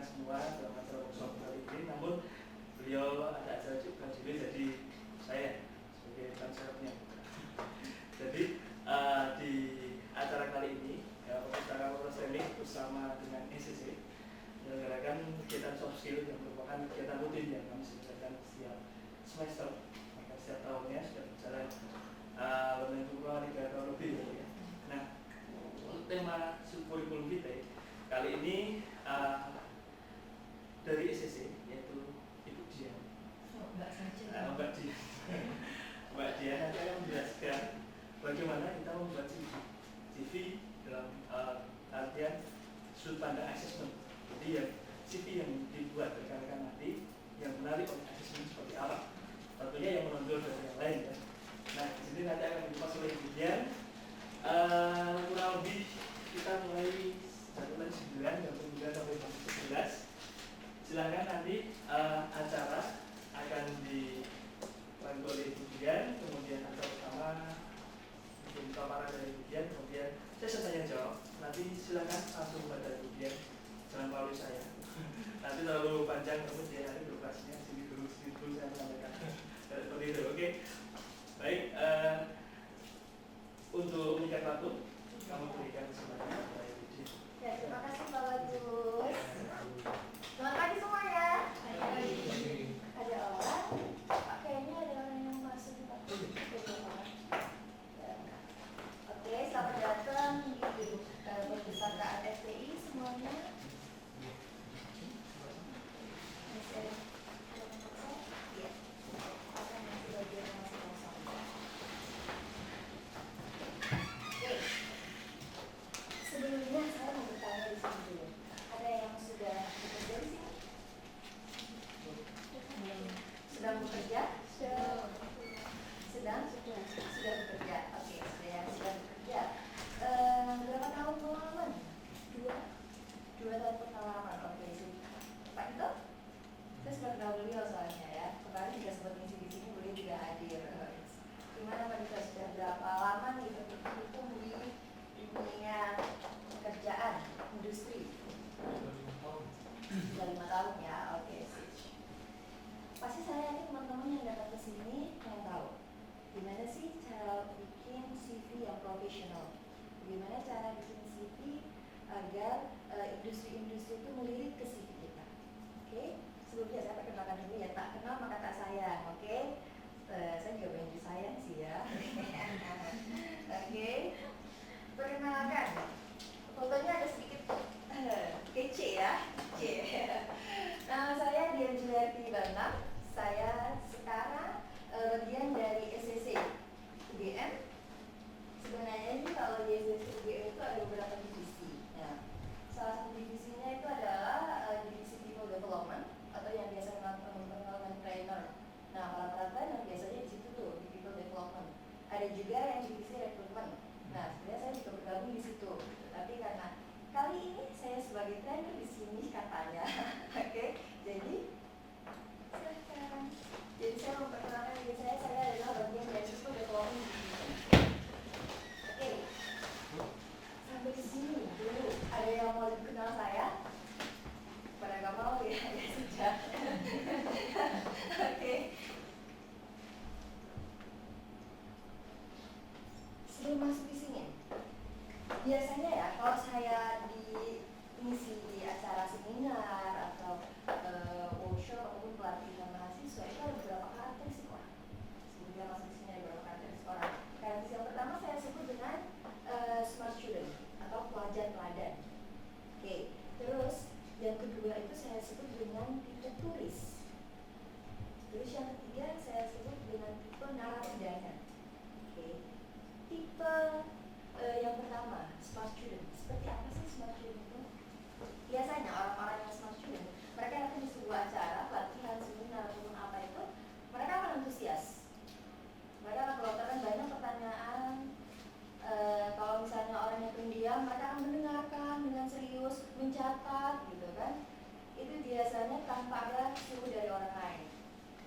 semua dalam acara workshop kali ini. Namun beliau ada acara juga jadi saya sebagai konsepnya. Jadi di acara kali ini perpustakaan Fakultas Teknik bersama dengan ECC menyelenggarakan kegiatan soft skill yang merupakan kegiatan rutin yang kami selenggarakan setiap semester, maka setiap tahunnya sudah berjalan lebih kurang 3 tahun lebih ya. Nah, untuk tema kurikulum kita kali ini dari ECC yaitu Ibu Dian. Mbak Dian. Mbak Dian nanti akan menjelaskan bagaimana kita membuat CV dalam artian sudut pandang assessment. Jadi yang CV yang dibuat rekan-rekan nanti yang menarik oleh assessment seperti apa. Tentunya yang menonjol dari yang lain ya. Nah, di sini nanti akan dikupas oleh Ibu Dian. Kurang lebih kita mulai jam 9 dan kemudian sampai jam 11. Silakan nanti acara akan dibantu oleh Ibu Dian, kemudian acara pertama mungkin paparan dari Ibu Dian, kemudian saya tanya jawab. Nanti silakan langsung kepada Ibu Dian, jangan melalui saya. Nanti terlalu panjang kemudian nanti durasinya sini dulu saya menyampaikan. Seperti itu, oke? Baik, untuk mengikat waktu, kamu berikan kesempatan kepada Ibu Dian. Ya, terima kasih Pak Bagus. Selamat pagi semuanya. Ada orang? Pak, kayaknya ada orang yang masuk di Pak. Oke, selamat datang di perpustakaan FPI semuanya. Sebelumnya saya mau bertanya di sini dulu. Ada yang sudah bekerja di sini? Sedang bekerja? Sudah bekerja. Oke, sudah bekerja. Berapa tahun pengalaman? 2 tahun pengalaman. Oke, Pak itu? Saya sudah kenal beliau soalnya ya. Kemarin juga sempat ngisi di sini, beliau juga hadir. Gimana Pak Dito, sudah berapa lama nih berkecimpung di dunia pekerjaan industri? Sudah 5 tahun ya. Oke. Pasti saya yakin teman-teman yang datang ke sini yang tahu gimana sih cara bikin CV yang profesional, gimana cara bikin CV agar industri-industri itu melirik ke CV kita. Oke, sebelumnya saya perkenalkan dulu ya, tak kenal maka tak sayang. Oke, saya juga pengen disayang sih ya. Oke, perkenalkan, fotonya ada sedikit kece ya. Nama saya Dian Juliarti Bambang. Saya sekarang bagian dari SCC UGM. Sebenarnya ini kalau di SCC UGM itu ada beberapa divisi. Nah, salah satu divisinya itu adalah divisi people development atau yang biasa teman-teman trainer. Nah, rata-rata yang biasanya di situ tuh di people development. Ada juga yang divisi recruitment. Nah, sebenarnya saya juga bergabung di situ. Tapi karena kali ini saya sebagai trainer di sini katanya, oke? Jadi silakan. Jadi saya memperkenalkan diri saya adalah bagian dari people development. Oke. Sampai di sini dulu. Ada yang mau kenal saya? Pada nggak mau ya, ya sudah. Oke. Sebelum masuk di sini, biasanya ya kalau saya ngisi di acara seminar atau workshop ataupun pelatihan mahasiswa itu ada beberapa karakteristik orang. Sebelumnya masuk di sini ada beberapa karakteristik orang. Karakteristik yang pertama saya sebut dengan smart student atau pelajar teladan. Oke, terus yang kedua itu saya sebut dengan tipe turis. Terus yang ketiga saya sebut dengan tipe narapidana. Oke, tipe yang pertama smart student. Seperti apa sih smart student itu? Biasanya orang-orang yang smart student, mereka datang di sebuah acara, pelatihan, seminar ataupun apa itu, mereka akan antusias. Mereka akan melontarkan banyak pertanyaan. Kalau misalnya orang yang pendiam, mereka akan mendengarkan dengan serius, mencatat, gitu kan? Itu biasanya tanpa ada suruh dari orang lain.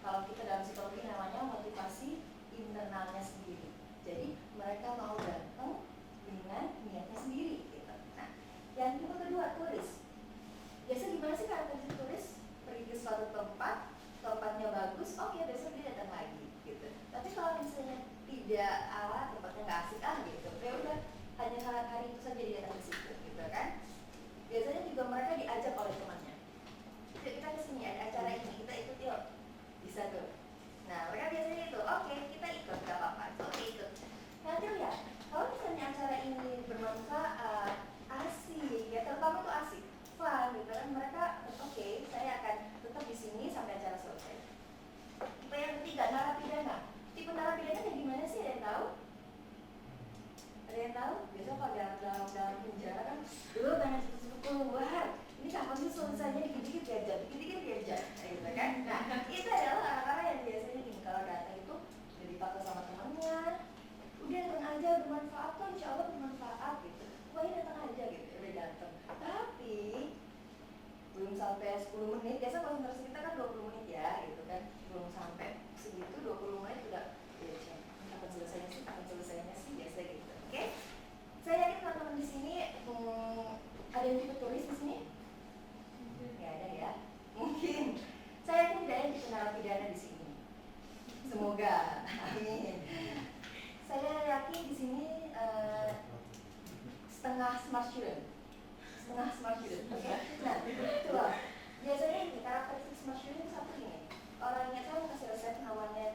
Kalau kita dalam psikologi namanya motivasi internalnya sendiri. Jadi mereka mau datang dengan niatnya sendiri. Gitu. Nah, yang tipe kedua turis. tulisannya dikit-dikit gadget, dikit-dikit gadget, gitu kan? Nah, itu adalah orang-orang yang biasanya gini, kalau datang itu udah dipakai sama temannya, udah datang aja, bermanfaat kok, insya Allah bermanfaat gitu. Pokoknya datang aja gitu, udah datang. Tapi belum sampai 10 menit, biasa konsentrasi kita kan 20 menit ya, gitu kan? Belum sampai segitu 20 menit udah, ya kapan selesainya sih, biasa gitu, oke? Saya yakin teman-teman di sini ada yang ikut tulis di sini? Nggak ada ya? Mungkin. Saya yakin tidak ada yang ikut narapidana di sini. Semoga, amin. Saya yakin di sini setengah smart student, oke? Nah, coba. Biasanya ini karakteristik smart student itu satu ini. Orangnya saya mau kasih resep, namanya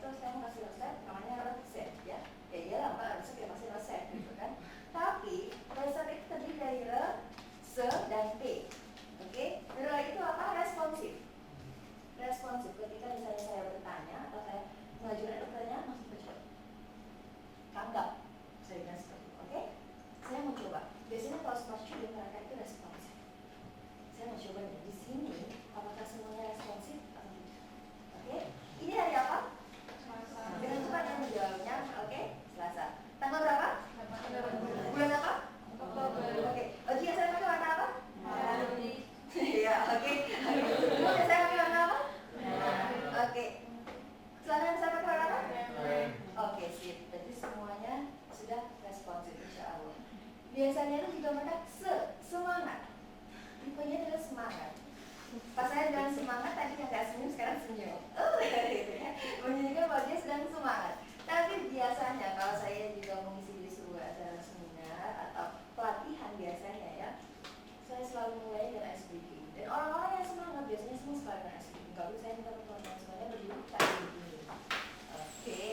resep, ya. Ya iyalah, Mbak, resep ya pasti resep, gitu kan? Tapi resep itu terdiri dari re, se, dan p. Oke? Re itu apa? Responsif. Ketika misalnya saya bertanya atau saya mengajukan pertanyaan, langsung berjawab. Tanggap. Saya bilang seperti itu. Oke? Saya mau coba. Biasanya kalau smart student mereka itu responsif. Saya mau coba nih di sini apakah semuanya responsif atau tidak. Oke? Ini hari apa? Selasa. Dengan cepat yang menjawabnya. Oke? Selasa. Tanggal berapa? Bulan apa? Oktober. Oke. Ujian saya pakai warna apa? Iya, oke. Ujian saya pakai warna apa? Oke. Celana saya pakai warna apa? Oke, sip. Jadi semuanya sudah responsif, insya Allah. Biasanya itu juga mereka semangat. Tipenya adalah semangat. Pas saya bilang semangat, tadi yang nggak senyum, sekarang senyum. Gitu ya. Menunjukkan bahwa dia sedang semangat. Tapi biasanya kalau saya juga mengisi di sebuah acara seminar atau pelatihan biasanya ya, saya selalu mulai dengan ice breaking. Dan orang-orang yang semangat biasanya semua sekali dengan ice breaking. Kalau saya minta teman-teman semuanya berdiri kita ice breaking. Oke.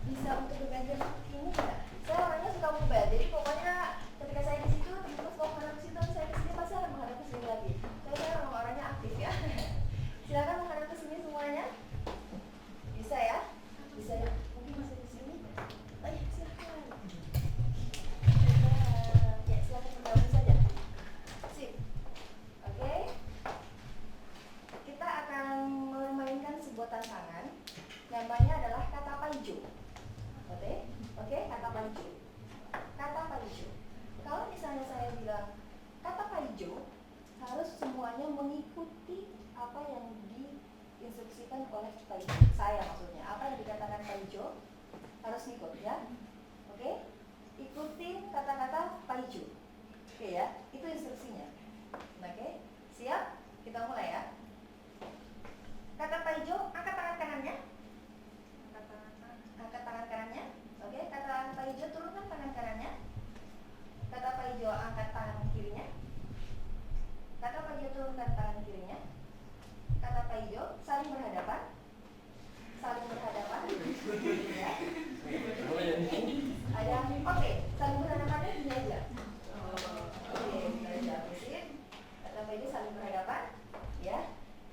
Bisa untuk berbagi seperti ini nggak? Saya orangnya suka mubah, jadi pokoknya ketika saya di situ, terus mau menghadap ke situ, saya ke sini pasti akan menghadap ke sini lagi. Saya orangnya aktif ya. Silakan menghadap ke sini semuanya. Bisa ya? Bisa ya? Mungkin masih di sini. Oh iya, silakan. Ya, silakan bergabung saja. Sip. Oke. Kita akan memainkan sebuah tantangan. Namanya adalah kata panju. Oke, kata panju. Kata panju. Kalau misalnya saya bilang kata panju, harus semuanya mengikuti apa yang diinstruksikan oleh Pak Ijo. Saya maksudnya, apa yang dikatakan Pak Ijo harus ikut ya. Oke? Ikutin kata-kata Pak Ijo. Oke ya, itu instruksinya. Oke? Siap? Kita mulai ya. Kata Pak Ijo, angkat tangan kanannya. Angkat tangan kanannya. Oke, kata Pak Ijo, turunkan tangan kanannya. Kata Pak Ijo, angkat tangan kirinya. Kata Pak Ijo, turunkan tangan kirinya. Kata Pak Ijo, saling berhadapan. Saling berhadapan. Ya. Ada, oke, saling berhadapannya gini aja. Oke, kita aja. Kata Pak Ijo, saling berhadapan. Ya.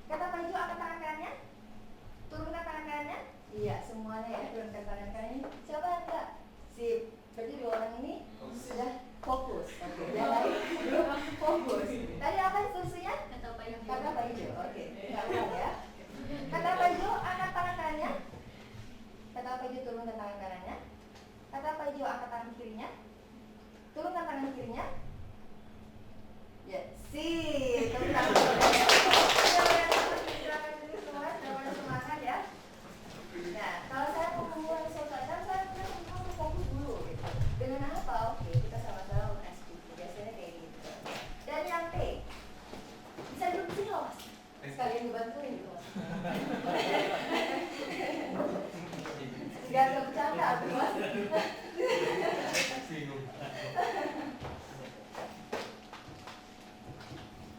Kata Pak Ijo, angkat tangan kanannya. Turunkan tangan kanannya. Iya, semuanya ya, turunkan tangan kanannya. Siapa yang enggak? Sip. Berarti dua orang ini sudah fokus. Oke, yang lain belum fokus. Tadi apa instruksinya? Kata Pak Ijo. Oke, enggak ulang ya. Kata Pak Ijo, angkat tangan kanannya. Kata Pak Ijo, turunkan tangan kanannya. Kata Pak Ijo, angkat tangan kirinya. Turunkan tangan kirinya. Ya, sip. Tepuk tangan. Silakan dulu semua, sama semangat ya. Nah, kalau saya mau memulai sesuatu, saya harus fokus dulu gitu. Dengan apa? Oke, kita sama-sama SPP. Biasanya kayak gitu. Dan yang T, bisa duduk di sini loh mas. Sekalian dibantuin gitu mas. Gak bercanda aku mas.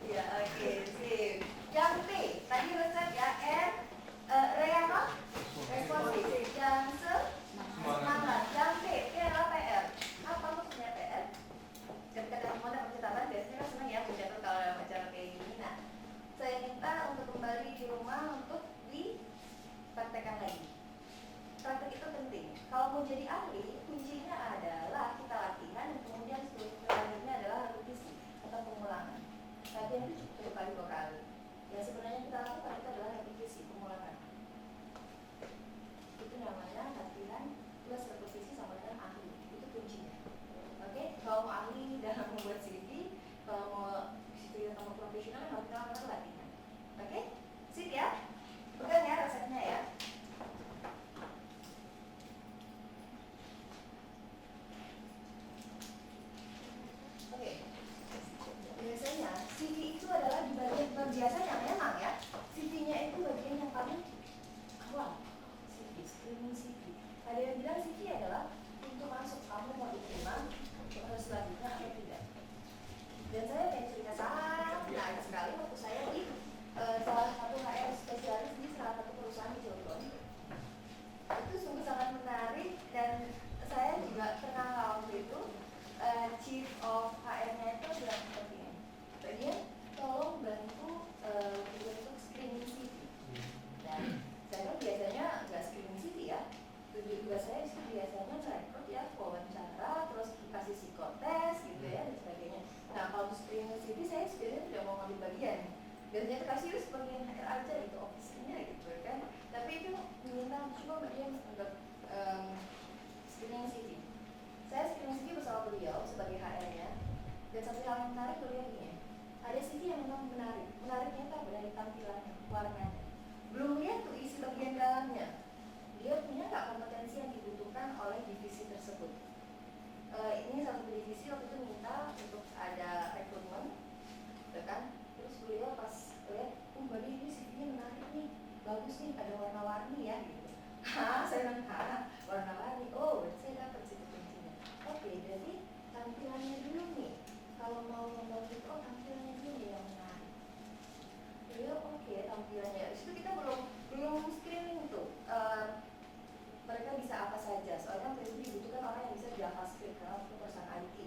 Iya, oke. biasanya kasih bagian HR aja gitu, office-nya gitu kan. Tapi itu diminta coba Mbak Dian untuk screening CV. Saya screening CV bersama beliau sebagai HR-nya. Dan satu hal yang menarik beliau gini, ada CV yang memang menarik. Menariknya itu apa? Dari tampilannya, warnanya. Belum lihat tuh isi bagian dalamnya. Dia punya nggak kompetensi yang dibutuhkan oleh divisi tersebut. Ini salah satu divisi waktu itu minta untuk ada rekrutmen, gitu kan? Terus beliau pas lihat, Mbak Dian ini CV-nya menarik nih, bagus nih, ada warna-warni ya gitu. Saya bilang, warna-warni, oh saya dapat situ kuncinya. Oke, jadi tampilannya dulu nih, kalau mau membantu itu, tampilannya dulu nih yang menarik. Beliau oke, tampilannya, itu kita belum screening tuh, mereka bisa apa saja, soalnya waktu itu dibutuhkan orang yang bisa JavaScript, karena waktu perusahaan IT.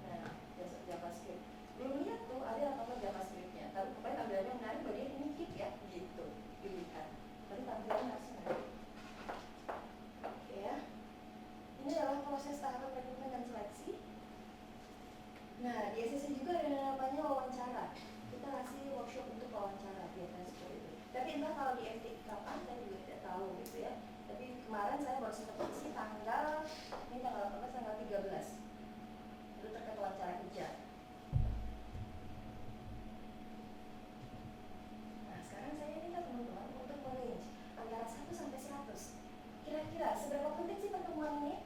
Nah, JavaScript belum lihat tuh ada apa JavaScript-nya, tapi pokoknya tampilannya menarik, bahwa dia ini keep ya, gitu dilihat. Tapi tampilannya harus menarik. Oke ya, ini adalah proses tahap rekrutmen dan seleksi. Nah, di SCC juga ada namanya wawancara. Kita kasih workshop untuk wawancara, biasanya seperti itu. Tapi entah kalau di FT kapan, saya juga tidak tahu gitu ya. Tapi kemarin saya baru sempat isi tanggal 18, tanggal 13. Itu terkait wawancara kerja. Nah, sekarang saya minta teman-teman untuk range antara 1 sampai 100. Kira-kira seberapa penting sih pertemuan ini?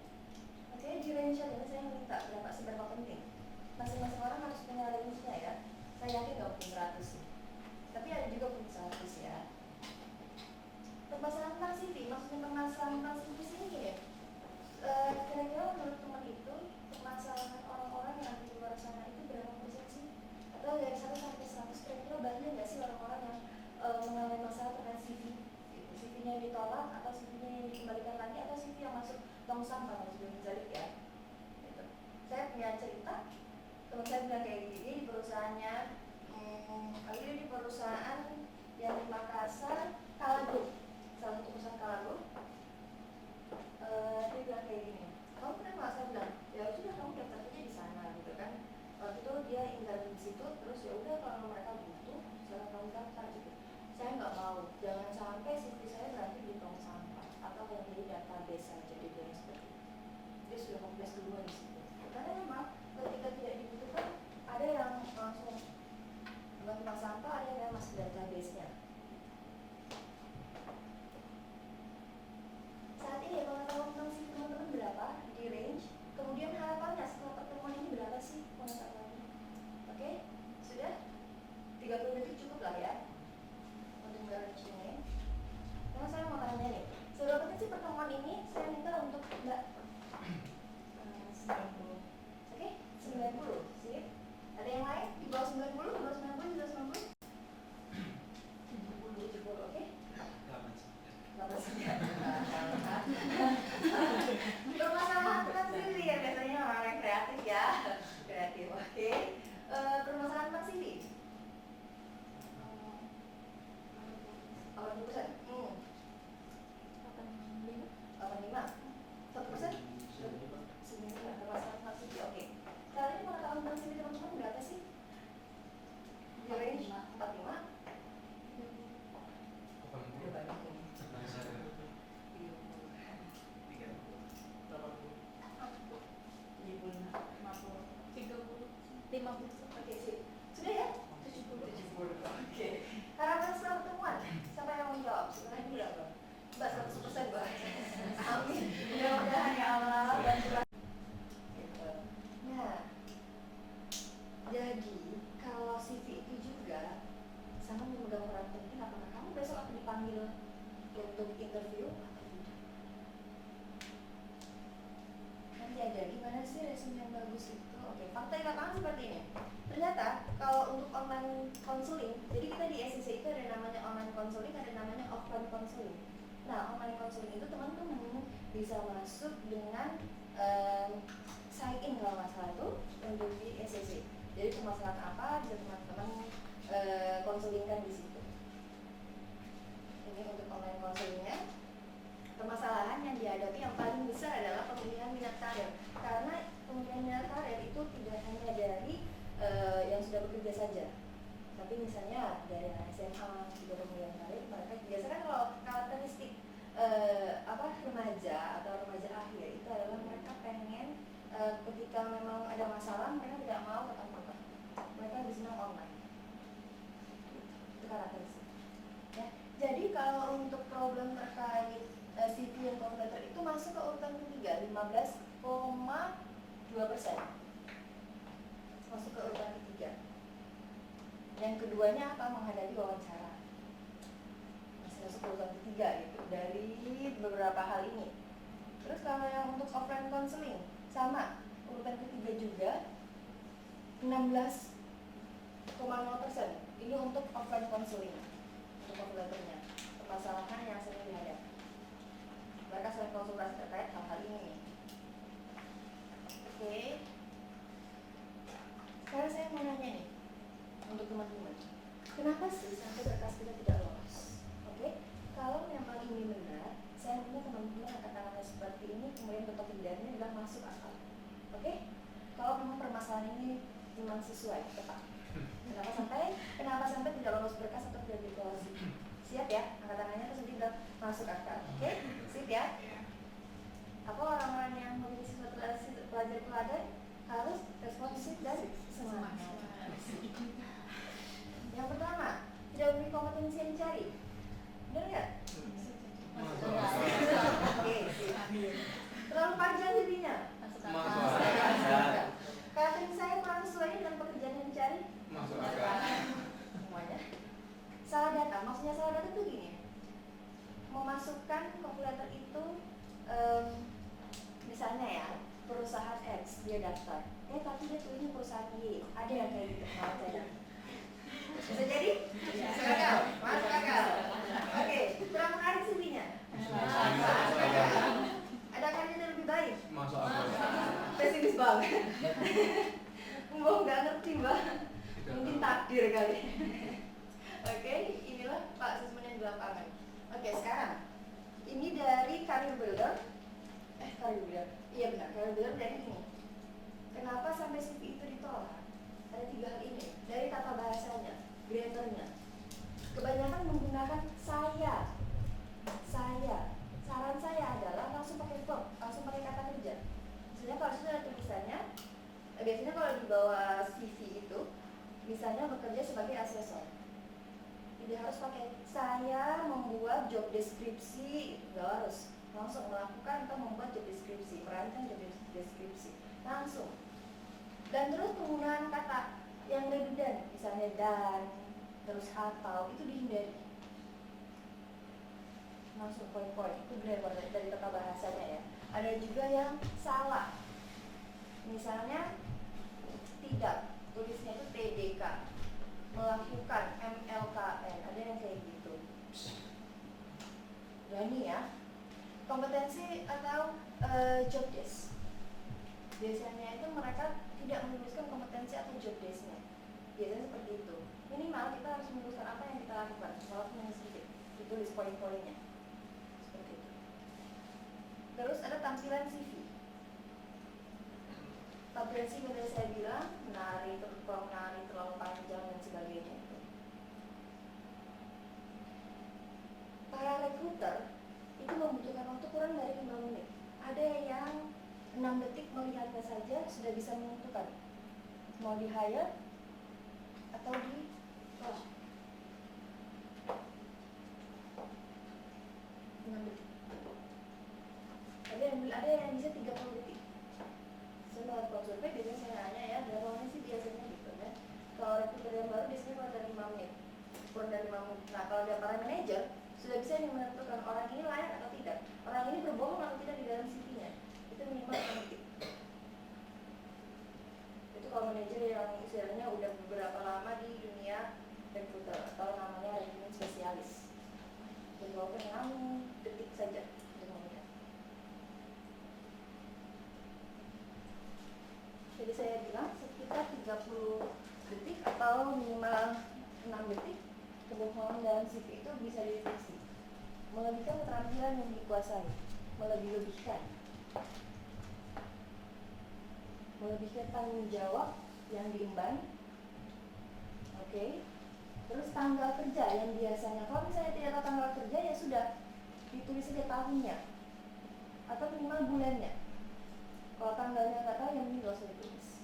Oke, di range ini saya minta seberapa penting. Masing-masing orang harus punya range-nya ya. Saya yakin nggak mungkin 100 sih. Tapi ada juga mungkin 100 ya. Permasalahan tentang CV, maksudnya permasalahan tentang CV sini ya. Kira-kira menurut teman itu, permasalahan orang-orang yang ada di luar sana itu berapa persen sih? Atau dari 1 sampai 100 kira-kira banyak nggak sih orang-orang yang mengalami masalah terkait CV? Gitu. CV-nya ditolak, atau CV-nya yang dikembalikan lagi, atau CV yang masuk tong sampah kalau sudah dicari ya. Gitu. Saya punya cerita, teman saya bilang kayak gini, di perusahaannya, dia di perusahaan yang di Makassar, Kalago, salah satu perusahaan Kalago. Dia bilang kayak gini, kamu kenapa? Saya bilang, ya sudah kamu daftar aja di sana gitu kan. Waktu itu dia interview di situ, terus ya udah kalau mereka butuh, silakan kamu daftar gitu. Saya nggak mau, jangan sampai CV saya berarti di tong sampah atau yang jadi database saja, dia bilang seperti itu. Dia sudah kompleks duluan di situ. Karena memang ketika tidak dibutuhkan, ada yang langsung bukan tong sampah, ada yang masuk database-nya. Saat ini pengetahuan tentang CV teman-teman berapa di range, kemudian harapannya setelah pertemuan ini berapa sih pengetahuannya? Oke, sudah? 30 detik cukup lah ya untuk range ini. Karena saya mau tanya nih, seberapa penting sih pertemuan ini? Saya minta untuk Mbak 90. Oke, 90, sip. Ada yang lain? Di bawah 90, di bawah 90, di bawah 90? 70, oke? Permasalahan tentang CV ya, biasanya orang yang kreatif ya. Kreatif, oke. Permasalahan tentang CV 80%. 85. 1%? 95. Permasalahan tentang CV, oke. Kali ini pengetahuan tentang CV teman-teman berapa sih? Di range 45. Oke, sip. Sudah ya? 70. Oke. Harapan setelah pertemuan, siapa yang mau menjawab? Sebenarnya ini berapa? Mbak 100% Mbak. Amin. Mudah-mudahan ya Allah bantulah. Gitu. Nah, jadi kalau CV itu juga sangat memegang peran penting. Apakah kamu besok akan dipanggil untuk interview atau tidak? Nanti ada gimana sih resume yang bagus itu? Oke, fakta di lapangan seperti ini. Ternyata kalau untuk online counseling, jadi kita di SCC itu ada namanya online counseling, ada namanya offline counseling. Nah, online counseling itu teman-teman bisa masuk dengan sign in kalau masalah itu untuk di SCC. Jadi permasalahan apa bisa teman-teman konsulingkan di situ. Ini untuk online counselingnya. Permasalahan yang dihadapi yang paling besar adalah pemilihan minat karir. Karena pemilihan minat karir itu tidak hanya dari yang sudah bekerja saja, tapi misalnya dari ketika memang ada masalah mereka tidak mau tatap muka, mereka lebih senang online. Itu karakteristik. Ya. Jadi kalau untuk problem terkait CV dan cover letter itu masuk ke urutan ketiga, 15,2%. Masuk ke urutan ketiga. Yang keduanya apa? Menghadapi wawancara. Masih masuk ke urutan ketiga gitu dari beberapa hal ini. Terus kalau yang untuk offline counseling sama, urutan ketiga juga 16,0%. Ini untuk offline counseling, untuk cover letternya, permasalahan yang sering dihadapi. Mereka sering konsultasi terkait hal-hal ini. Oke. Sekarang saya mau nanya nih untuk teman-teman, kenapa sih sampai berkas kita tidak lolos? Oke, kalau memang ini benar, saya minta teman-teman angkat tangannya seperti ini, kemudian ketok lidahnya bilang masuk akal. Oke, kalau memang permasalahan ini memang sesuai, tepat. Kenapa sampai tidak lolos berkas atau tidak dievaluasi? Siap ya, angkat tangannya terus nanti bilang masuk akal. Oke, siap ya. Apa orang-orang yang memiliki sifat pelajar teladan harus responsif dan semangat. Yang pertama, tidak memiliki kompetensi yang dicari. Benar nggak? Oke. Terlalu panjang CV-nya. Karakteristik saya kurang sesuai dengan pekerjaan yang dicari. Semuanya. Salah data. Maksudnya salah data itu gini. Memasukkan cover letter itu, misalnya ya, perusahaan X dia daftar. Tapi dia tulisnya perusahaan Y. Ada yang kayak gitu. Bisa jadi? Masuk akal. Oke, kurang menarik CV-nya. Ada kandidat lebih baik. Masuk akal. Pesimis banget. Mbak nggak ngerti mbak. Mungkin takdir kali. Oke, inilah Pak asesmen yang di lapangan. Oke, sekarang ini dari Career Builder. Iya benar, Career Builder dari ini. Kenapa sampai CV itu ditolak? Ada 3 hal ini. Dari tata bahasanya, grammarnya. Kebanyakan menggunakan saya. Saran saya adalah langsung pakai verb, langsung pakai kata kerja. Misalnya kalau sudah ada tulisannya, biasanya kalau di bawah CV itu, misalnya bekerja sebagai asesor. Tidak harus pakai saya membuat job deskripsi, nggak harus. Langsung melakukan atau membuat job deskripsi, merancang job deskripsi, langsung. Dan terus penggunaan kata yang redundant, misalnya dan, terus atau, itu dihindari. Langsung poin-poin, itu benar dari tata bahasanya ya. Ada juga yang salah, misalnya tidak, tulisnya itu TDK, melakukan MLKN, ada yang kayak gitu. Berani ya. Kompetensi atau job desk, biasanya itu mereka tidak menuliskan kompetensi atau job desk-nya. Biasanya seperti itu. Minimal kita harus menuliskan apa yang kita lakukan, walaupun yang sedikit, ditulis poin-poinnya. Seperti itu. Terus ada tampilan CV. Tampilan CV yang saya bilang, menari terlalu panjang dan sebagainya. Para recruiter itu membutuhkan waktu kurang dari 5 menit. Ada yang 6 detik melihatnya saja sudah bisa menentukan mau di hire atau di tolak. 6 detik. Ada yang bisa 30 detik. Saya melakukan survei, biasanya saya nanya ya, berapa menit sih biasanya gitu kan. Kalau recruiter yang baru biasanya kurang dari 5 menit. Nah kalau ada para manajer sudah bisa menentukan orang ini layak atau tidak, orang ini berbohong atau tidak di dalam CV-nya. Itu minimal 5 detik. Itu kalau manajer yang istilahnya udah beberapa lama di dunia recruiter atau namanya recruitment spesialis. Jadi walaupun 6 detik saja untuk melihat. Jadi saya bilang sekitar 30 detik atau minimal 6 detik kebohongan dalam CV itu bisa dideteksi. Melebihkan keterampilan yang dikuasai, melebih-lebihkan tanggung jawab yang diemban. Oke. Terus tanggal kerja yang biasanya, kalau misalnya tidak tahu tanggal kerja ya sudah ditulis saja tahunnya atau minimal bulannya. Kalau tanggalnya nggak tahu, yang ini nggak usah ditulis.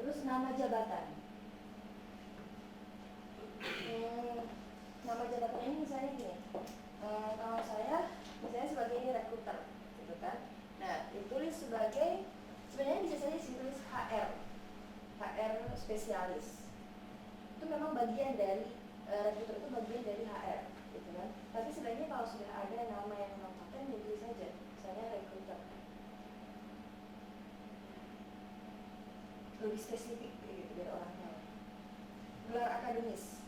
Terus nama jabatan. Nama jabatan ini misalnya gini. Kalau saya misalnya sebagai rekruter, gitu kan. Nah, ditulis sebagai, sebenarnya bisa saja ditulis HR spesialis. Itu memang bagian dari rekruter, itu bagian dari HR, gitu kan. Tapi sebenarnya kalau sudah ada nama yang mengatakan, ditulis saja, misalnya rekruter. Lebih spesifik gitu biar orang tahu. Gelar akademis.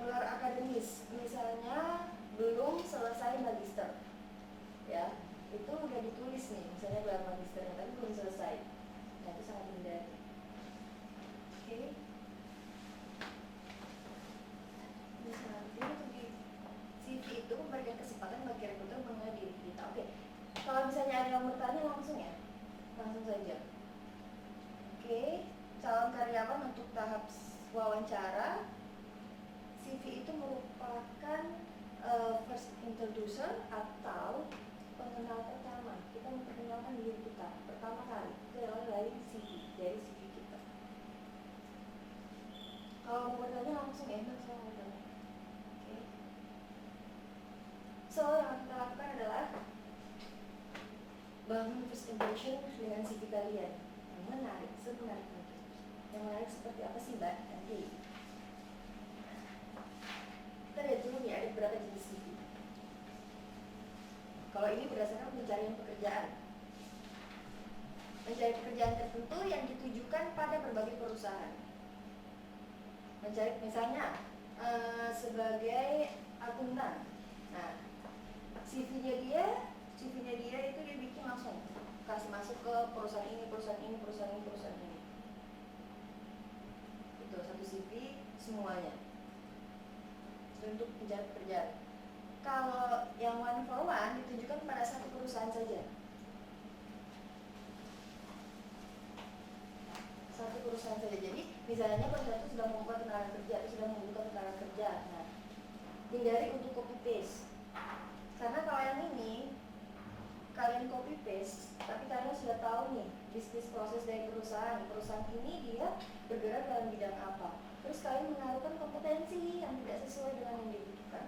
Gelar akademis, misalnya belum selesai magister, ya itu udah ditulis nih, misalnya gelar magisternya tapi belum selesai, nah itu sangat dihindari. Oke. Bisa nanti untuk di CV itu memberikan kesempatan bagi rekruter mengenal diri kita. Oke. Kalau misalnya ada yang bertanya langsung ya, langsung saja. Oke. Calon karyawan untuk tahap wawancara. CV itu merupakan first introducer atau pengenal pertama. Kita memperkenalkan diri kita pertama kali. Itu adalah dari CV kita. Kalau mau bertanya langsung ya, saya mau bertanya. Oke. So yang kita lakukan adalah bangun first impression dengan CV kalian yang menarik, semenarik mungkin. Yang menarik seperti apa sih Mbak? Nanti kita lihat dulu nih ada berapa jenis CV. Kalau ini berdasarkan pencarian pekerjaan. Mencari pekerjaan tertentu yang ditujukan pada berbagai perusahaan. Mencari misalnya sebagai akuntan. Nah, CV-nya dia itu dia bikin langsung kasih masuk ke perusahaan ini. Itu satu CV semuanya. Untuk mencari pekerjaan. Kalau yang one for one ditujukan pada satu perusahaan saja. Satu perusahaan saja. Jadi misalnya perusahaan itu sudah membuka tenaga kerja, Nah, hindari untuk copy paste. Karena kalau yang ini kalian copy paste, tapi kalian sudah tahu nih bisnis proses dari perusahaan. Perusahaan ini dia bergerak dalam bidang apa. Terus kalian menaruhkan kompetensi yang tidak sesuai dengan yang dibutuhkan.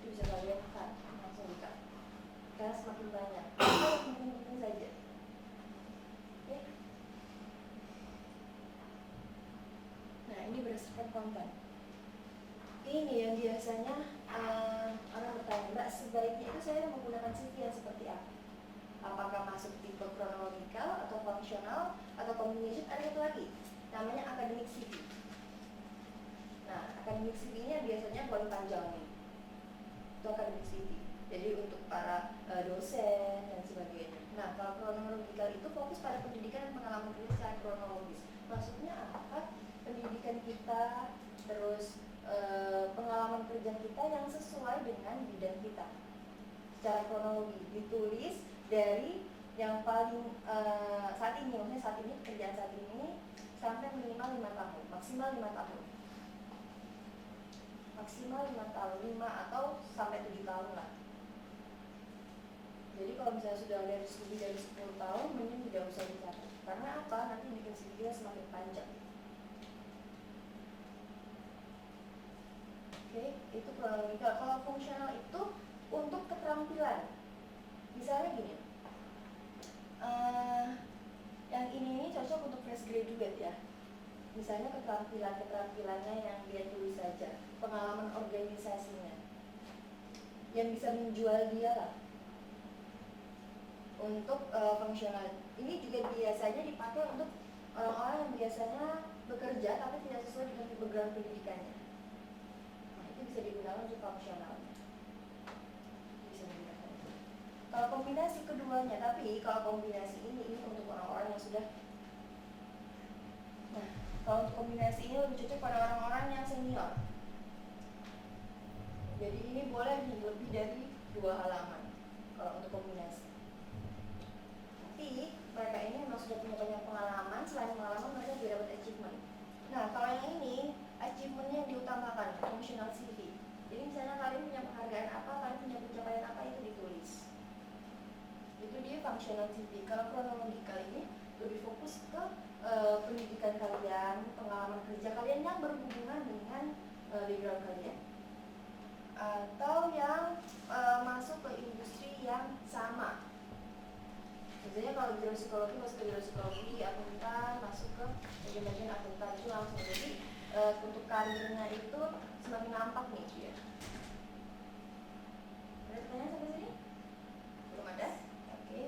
Itu bisa kalian cut, langsung di-cut. Karena semakin banyak, itu yang penting saja. Oke? Nah, ini berdasarkan konten. Ini yang biasanya orang bertanya, Mbak, sebaiknya itu saya menggunakan CV yang seperti apa? Apakah masuk tipe kronologikal atau fungsional atau combination? Ada satu lagi, namanya academic CV. Nah, academic CV ini biasanya paling panjang nih. Itu academic CV. Jadi untuk para dosen dan sebagainya. Nah, kalau kronologikal itu fokus pada pendidikan dan pengalaman kerja secara kronologis. Maksudnya apa? Pendidikan kita, terus pengalaman kerja kita yang sesuai dengan bidang kita. Secara kronologi ditulis dari yang paling saat ini pekerjaan saat ini sampai minimal 5 tahun, maksimal 5 tahun. Maksimal 5 tahun, 5 atau sampai 7 tahun lah. Jadi kalau misalnya sudah lebih dari 10 tahun, mungkin tidak usah dicatat. Karena apa? Nanti bikin CV kita semakin panjang. Oke, itu kronologikal. Kalau fungsional itu untuk keterampilan. Misalnya gini, yang ini cocok untuk fresh graduate ya. Misalnya keterampilannya yang dia tulis saja, pengalaman organisasinya, yang bisa menjual dia lah. Untuk fungsional, ini juga biasanya dipakai untuk orang-orang yang biasanya bekerja tapi tidak sesuai dengan background pendidikannya. Bisa digunakan untuk fungsional. Bisa digunakan. Kalau kombinasi keduanya, tapi kalau kombinasi ini untuk orang-orang yang sudah. Nah, kalau untuk kombinasi ini lebih cocok pada orang-orang yang senior. Jadi ini boleh lebih dari 2 halaman kalau untuk kombinasi. Tapi mereka ini memang sudah punya banyak pengalaman. Selain pengalaman, mereka juga dapat achievement. Nah, kalau yang ini achievementnya yang diutamakan, functional CV. Jadi misalnya kalian punya penghargaan apa, kalian punya pencapaian apa, itu functional CV. Kalau chronological ini lebih fokus ke pendidikan kalian, pengalaman kerja kalian yang berhubungan dengan background kalian, atau yang masuk ke industri yang sama. Biasanya kalau bidang psikologi masuk ke bidang psikologi, akuntan masuk ke bagian-bagian akuntan itu langsung. Jadi untuk karirnya itu semakin nampak nih dia. Ada pertanyaan sampai sini? Belum ada? Oke.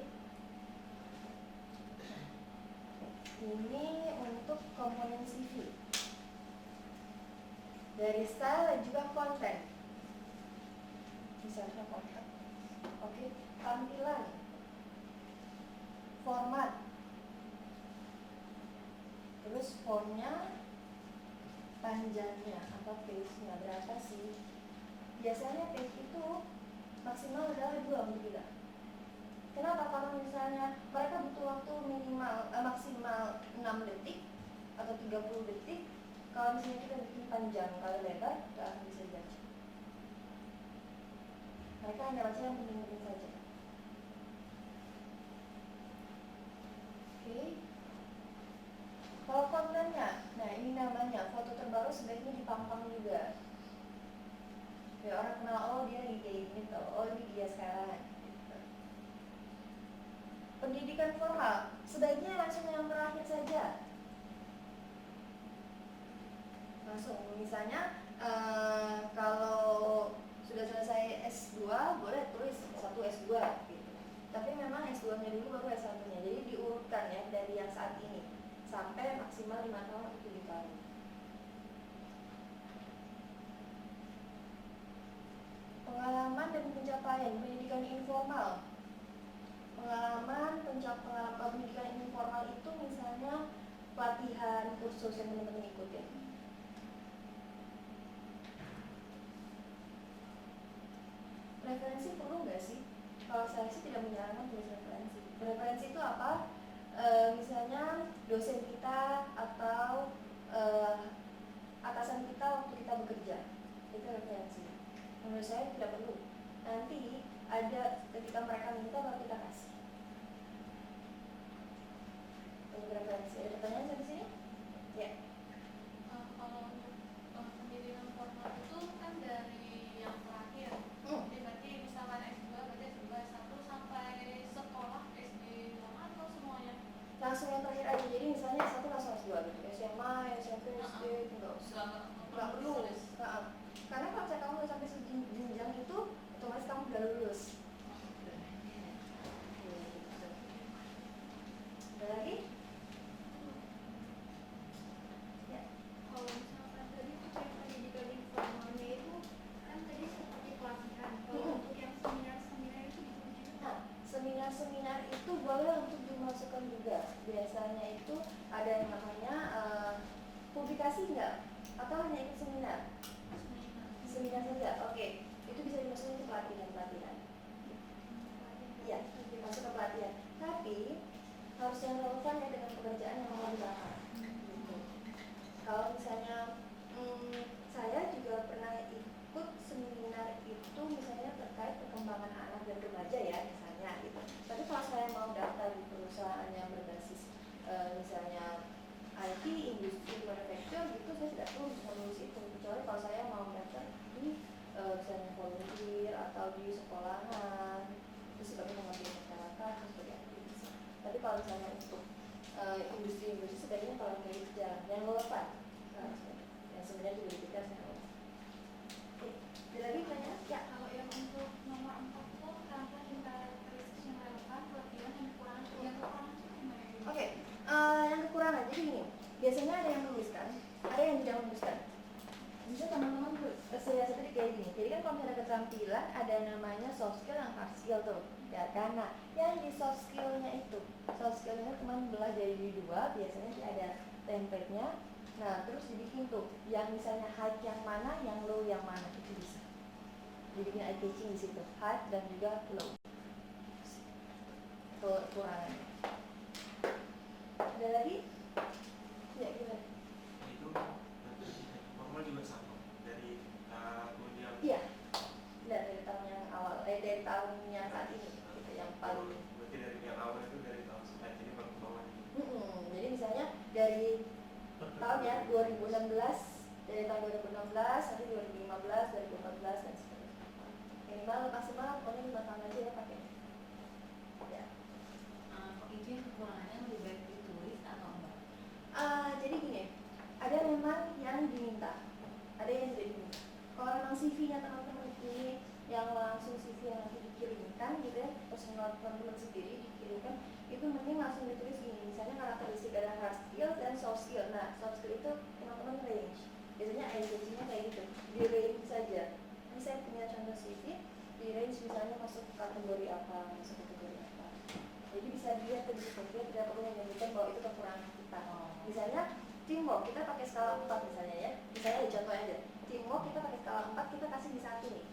Ini untuk komponen CV. Dari style dan juga konten. Misalnya konten. Oke, tampilan, format, terus fontnya, panjangnya atau page-nya berapa sih? Biasanya page itu maksimal adalah 2 untuk kita. Kenapa? Kalau misalnya mereka butuh waktu minimal maksimal 6 detik atau 30 detik. Kalau misalnya kita bikin panjang kali lebar, nggak akan bisa dibaca. Mereka hanya baca yang penting-penting saja. Oke. Kalau kontennya, nah ini namanya foto terbaru sebaiknya dipampang juga. Biar orang kenal, oh dia lagi kayak gini tuh, oh ini dia sekarang. Gitu. Pendidikan formal, sebaiknya langsung yang terakhir saja. Langsung, misalnya kalau sudah selesai S2, boleh tulis 1 S2 gitu. Tapi memang S2-nya dulu baru S1-nya. Jadi diurutkan ya dari yang saat ini sampai maksimal 5 tahun atau 7 tahun. Pengalaman dan pencapaian pendidikan informal. Pengalaman pendidikan informal itu misalnya pelatihan, kursus yang teman-teman ikutin. Referensi perlu nggak sih? Kalau saya sih tidak menyarankan tulis referensi. Referensi itu apa? Misalnya dosen kita atau atasan kita waktu kita bekerja, itu referensi. Menurut saya tidak perlu. Nanti ada ketika mereka minta baru kita kasih. Untuk referensi. Ada pertanyaan sampai sini? Ya. Kalau untuk pendidikan formal itu kan dari yang terakhir. Jadi berarti misalkan S2 berarti S2 S1 sampai sekolah SD lama atau semuanya? Langsung yang terakhir aja. Jadi misalnya S1 langsung S2 gitu. SMA, SMP, SD enggak usah. Enggak perlu. Karena kalau saya kamu udah sampai jenjang itu, otomatis kamu udah lulus. Ada lagi? Ya. Kalau misalkan tadi untuk yang pendidikan informalnya itu kan tadi seperti pelatihan. Kalau untuk yang seminar-seminar itu dikunci. Nah, seminar-seminar itu boleh untuk dimasukkan juga. Biasanya itu ada yang namanya publikasi enggak? Atau hanya ikut seminar? Seminar saja, oke. Itu bisa dimasukin ke pelatihan. Iya, masuk ke pelatihan. Tapi harus yang relevan ya dengan pekerjaan yang mau dilakukan. Gitu. Kalau misalnya saya juga pernah ikut seminar itu misalnya terkait perkembangan anak dan remaja ya misalnya gitu. Tapi kalau saya mau daftar di perusahaan yang berbasis misalnya IT, industri manufacture gitu, saya tidak perlu lulus itu. Kecuali kalau saya mau daftar di misalnya volunteer atau di sekolahan, terus sebagai pengabdi masyarakat, terus sebagai aktivis. Tapi kalau misalnya untuk industri sebaiknya kalau kayak gitu yang relevan, yang sebenarnya juga dipikir saya. Oke, ada lagi pertanyaan? Ya. Kalau yang untuk nomor 4 itu rangka karakteristik yang relevan, kelebihan yang kekurangan itu gimana? Oke, yang kekurangan jadi gini, biasanya ada yang menuliskan, ada yang tidak menuliskan. Bisa teman-teman saya tadi kayak gini. Jadi kan kalau misalnya keterampilan ada namanya soft skill dan hard skill tuh, ya kan? Nah, yang di soft skillnya itu, soft skillnya teman belah jadi 2, biasanya sih ada template-nya. Nah, terus dibikin tuh, yang misalnya high yang mana, yang low yang mana itu bisa. Dibikin eye catching di situ, high dan juga low. Itu kekurangannya. Ada lagi? Ya, gimana? Itu normal juga sama dari tahun yang Iya, dari tahun yang awal, dari tahun yang saat ini, gitu, yang paling. berarti dari yang tahun ya, 2016, dari tahun 2016 nanti 2015, 2014 dan seterusnya. Minimal maksimal pokoknya 5 tahun aja ya pakai. Ya. Itu yang kekurangannya lebih baik ditulis atau enggak? Jadi gini, ada memang yang diminta, ada yang tidak diminta. Kalau memang CV-nya teman-teman ini yang langsung CV yang nanti dikirimkan gitu ya, personal teman-teman sendiri dikirimkan, itu mending langsung ditulis gini, misalnya karakteristik ada hard skill dan soft skill. Nah, soft skill itu teman-teman range, biasanya agensinya kayak gitu, di range saja. Ini saya punya contoh CV, di range misalnya masuk kategori apa, masuk kategori apa. Jadi bisa dilihat di situ, dia tidak perlu menyebutkan bahwa itu kekurangan kita. Misalnya teamwork, kita pakai skala 4 misalnya ya, misalnya ya contoh aja, teamwork kita pakai skala 4, kita kasih di 1 nih.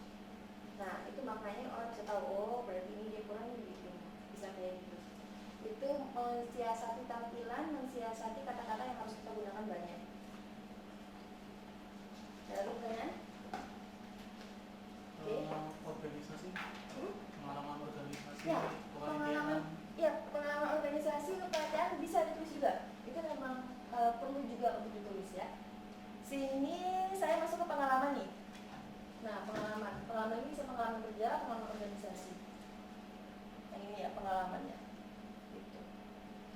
Nah, itu maknanya orang bisa tahu, oh berarti ini dia kurang gitu, bisa kayak gitu. Itu mensiasati tampilan, mensiasati kata-kata yang harus kita gunakan banyak. Ada pertanyaan? Oke. Organisasi, pengalaman organisasi, Ya, kepanitiaan. pengalaman organisasi, kepanitiaan bisa ditulis juga. Itu memang perlu juga untuk ditulis ya. Sini saya masuk ke pengalaman nih. Nah, pengalaman ini bisa pengalaman kerja, pengalaman organisasi. Yang ini ya pengalamannya. Gitu.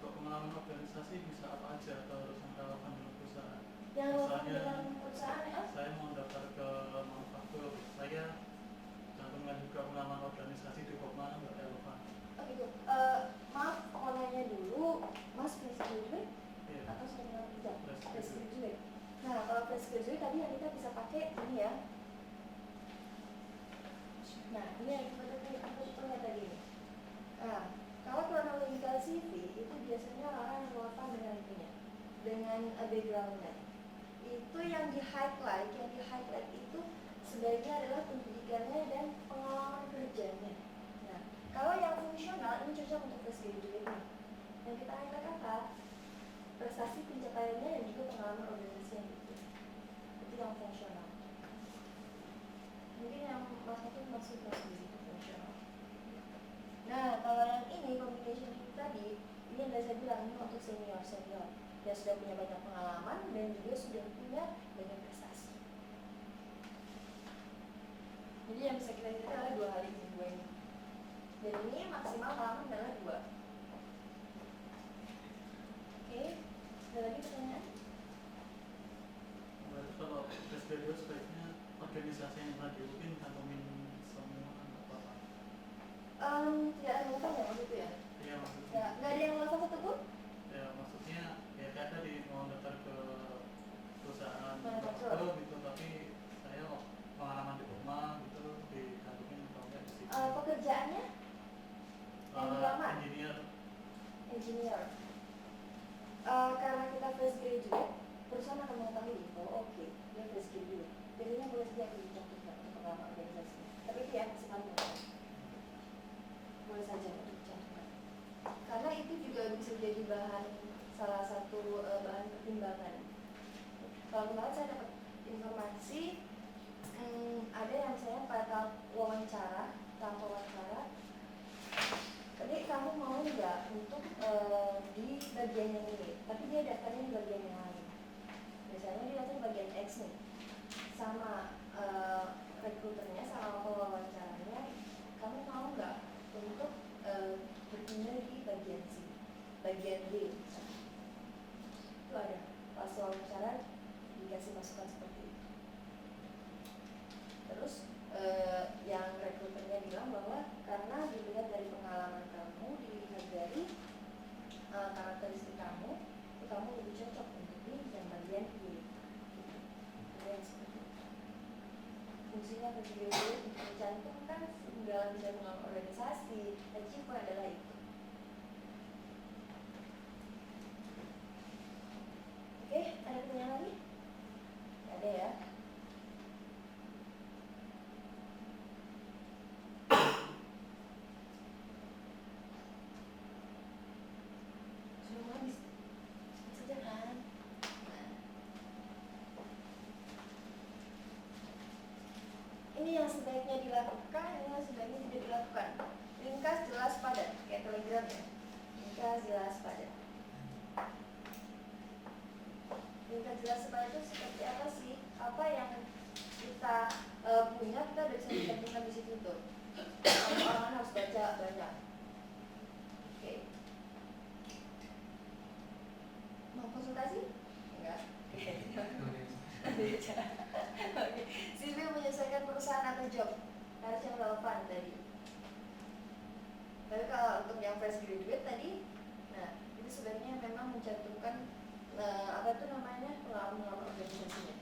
Untuk pengalaman organisasi bisa apa aja atau harus yang relevan dengan perusahaan? Yang relevan Misalnya, dengan perusahaan ya? saya mau daftar ke manufaktur, saya cantumkan juga pengalaman organisasi di mana nggak relevan. Oh gitu. Maaf, mau nanya dulu, Mas fresh graduate Iya. atau sudah kerja? Fresh Fresh graduate. graduate. Nah, kalau fresh graduate tadi yang kita bisa pakai ini ya. Nah, ini yang kita lihat tadi ini. Nah, kalau chronological CV itu biasanya orang yang relevan dengan itunya, dengan backgroundnya. Itu yang di highlight itu sebaiknya adalah pendidikannya dan pengalaman kerjanya. Nah, kalau yang fungsional ini cocok untuk fresh graduate nih. Yang kita highlight apa? Prestasi pencapaiannya dan juga pengalaman organisasi yang itu. Itu yang fungsional. Mungkin yang maksud di situ fungsional. Nah, kalau yang ini communication itu tadi, ini yang saya bilang ini untuk senior yang sudah punya banyak pengalaman dan juga sudah punya banyak prestasi. Jadi yang bisa kita lihat adalah dua hal ini, dua ini. Dan ini maksimal pengalaman adalah 2. Oke, ada lagi pertanyaan? Berarti kalau fresh graduate sebaiknya organisasi yang tadi mungkin cantumin semua atau apa? Tidak ada relevan ya waktu itu ya? Iya maksudnya. Ya, nggak ada yang relevan satupun? Ya maksudnya ya kayak tadi mau daftar ke perusahaan Manufaktur. manufaktur gitu, tapi saya pengalaman di rumah gitu dicantumin atau enggak di situ. Pekerjaannya? Yang dilamar? Engineer. Karena kita fresh graduate, perusahaan akan mengetahui bahwa oke, dia fresh graduate. Biasanya boleh saja dicantumkan untuk pengalaman organisasi. Tapi itu ya masih boleh saja untuk dicantumkan. Karena itu juga bisa jadi salah satu bahan pertimbangan. Kalau kemarin saya dapat informasi, ada yang saya pada wawancara, jadi kamu mau nggak untuk di bagian yang ini, tapi dia daftarnya di bagian yang lain. Misalnya dia daftar di bagian X nih, sama rekruternya, sama wawancaranya, kamu mau nggak untuk berpindah di bagian C, bagian D misalnya. Itu ada, pas wawancara dikasih masukan seperti itu. Terus yang rekruternya bilang bahwa karena dilihat dari pengalaman kamu, dilihat dari karakteristik kamu, kamu lebih cocok untuk di yang bagian ini. Ada yang seperti itu. Fungsinya video untuk mencantumkan segala bisa mengalami organisasi, achievement adalah itu. Oke, ada pertanyaan lagi? Ada ya. Ini yang sebaiknya dilakukan, ini yang sebaiknya tidak dilakukan. Ringkas, jelas, padat, kayak telegram ya. Ringkas, jelas, padat. Ringkas, jelas seperti itu seperti apa sih? Apa yang kita punya kita udah bisa ditentukan di situ tuh. Orang-orang harus baca banyak. Oke. Mau konsultasi? Enggak. Oke. CV menyesuaikan perusahaan atau job harus yang relevan tadi. Tapi kalau untuk yang fresh graduate tadi, nah itu sebenarnya memang mencantumkan apa itu namanya pengalaman organisasinya.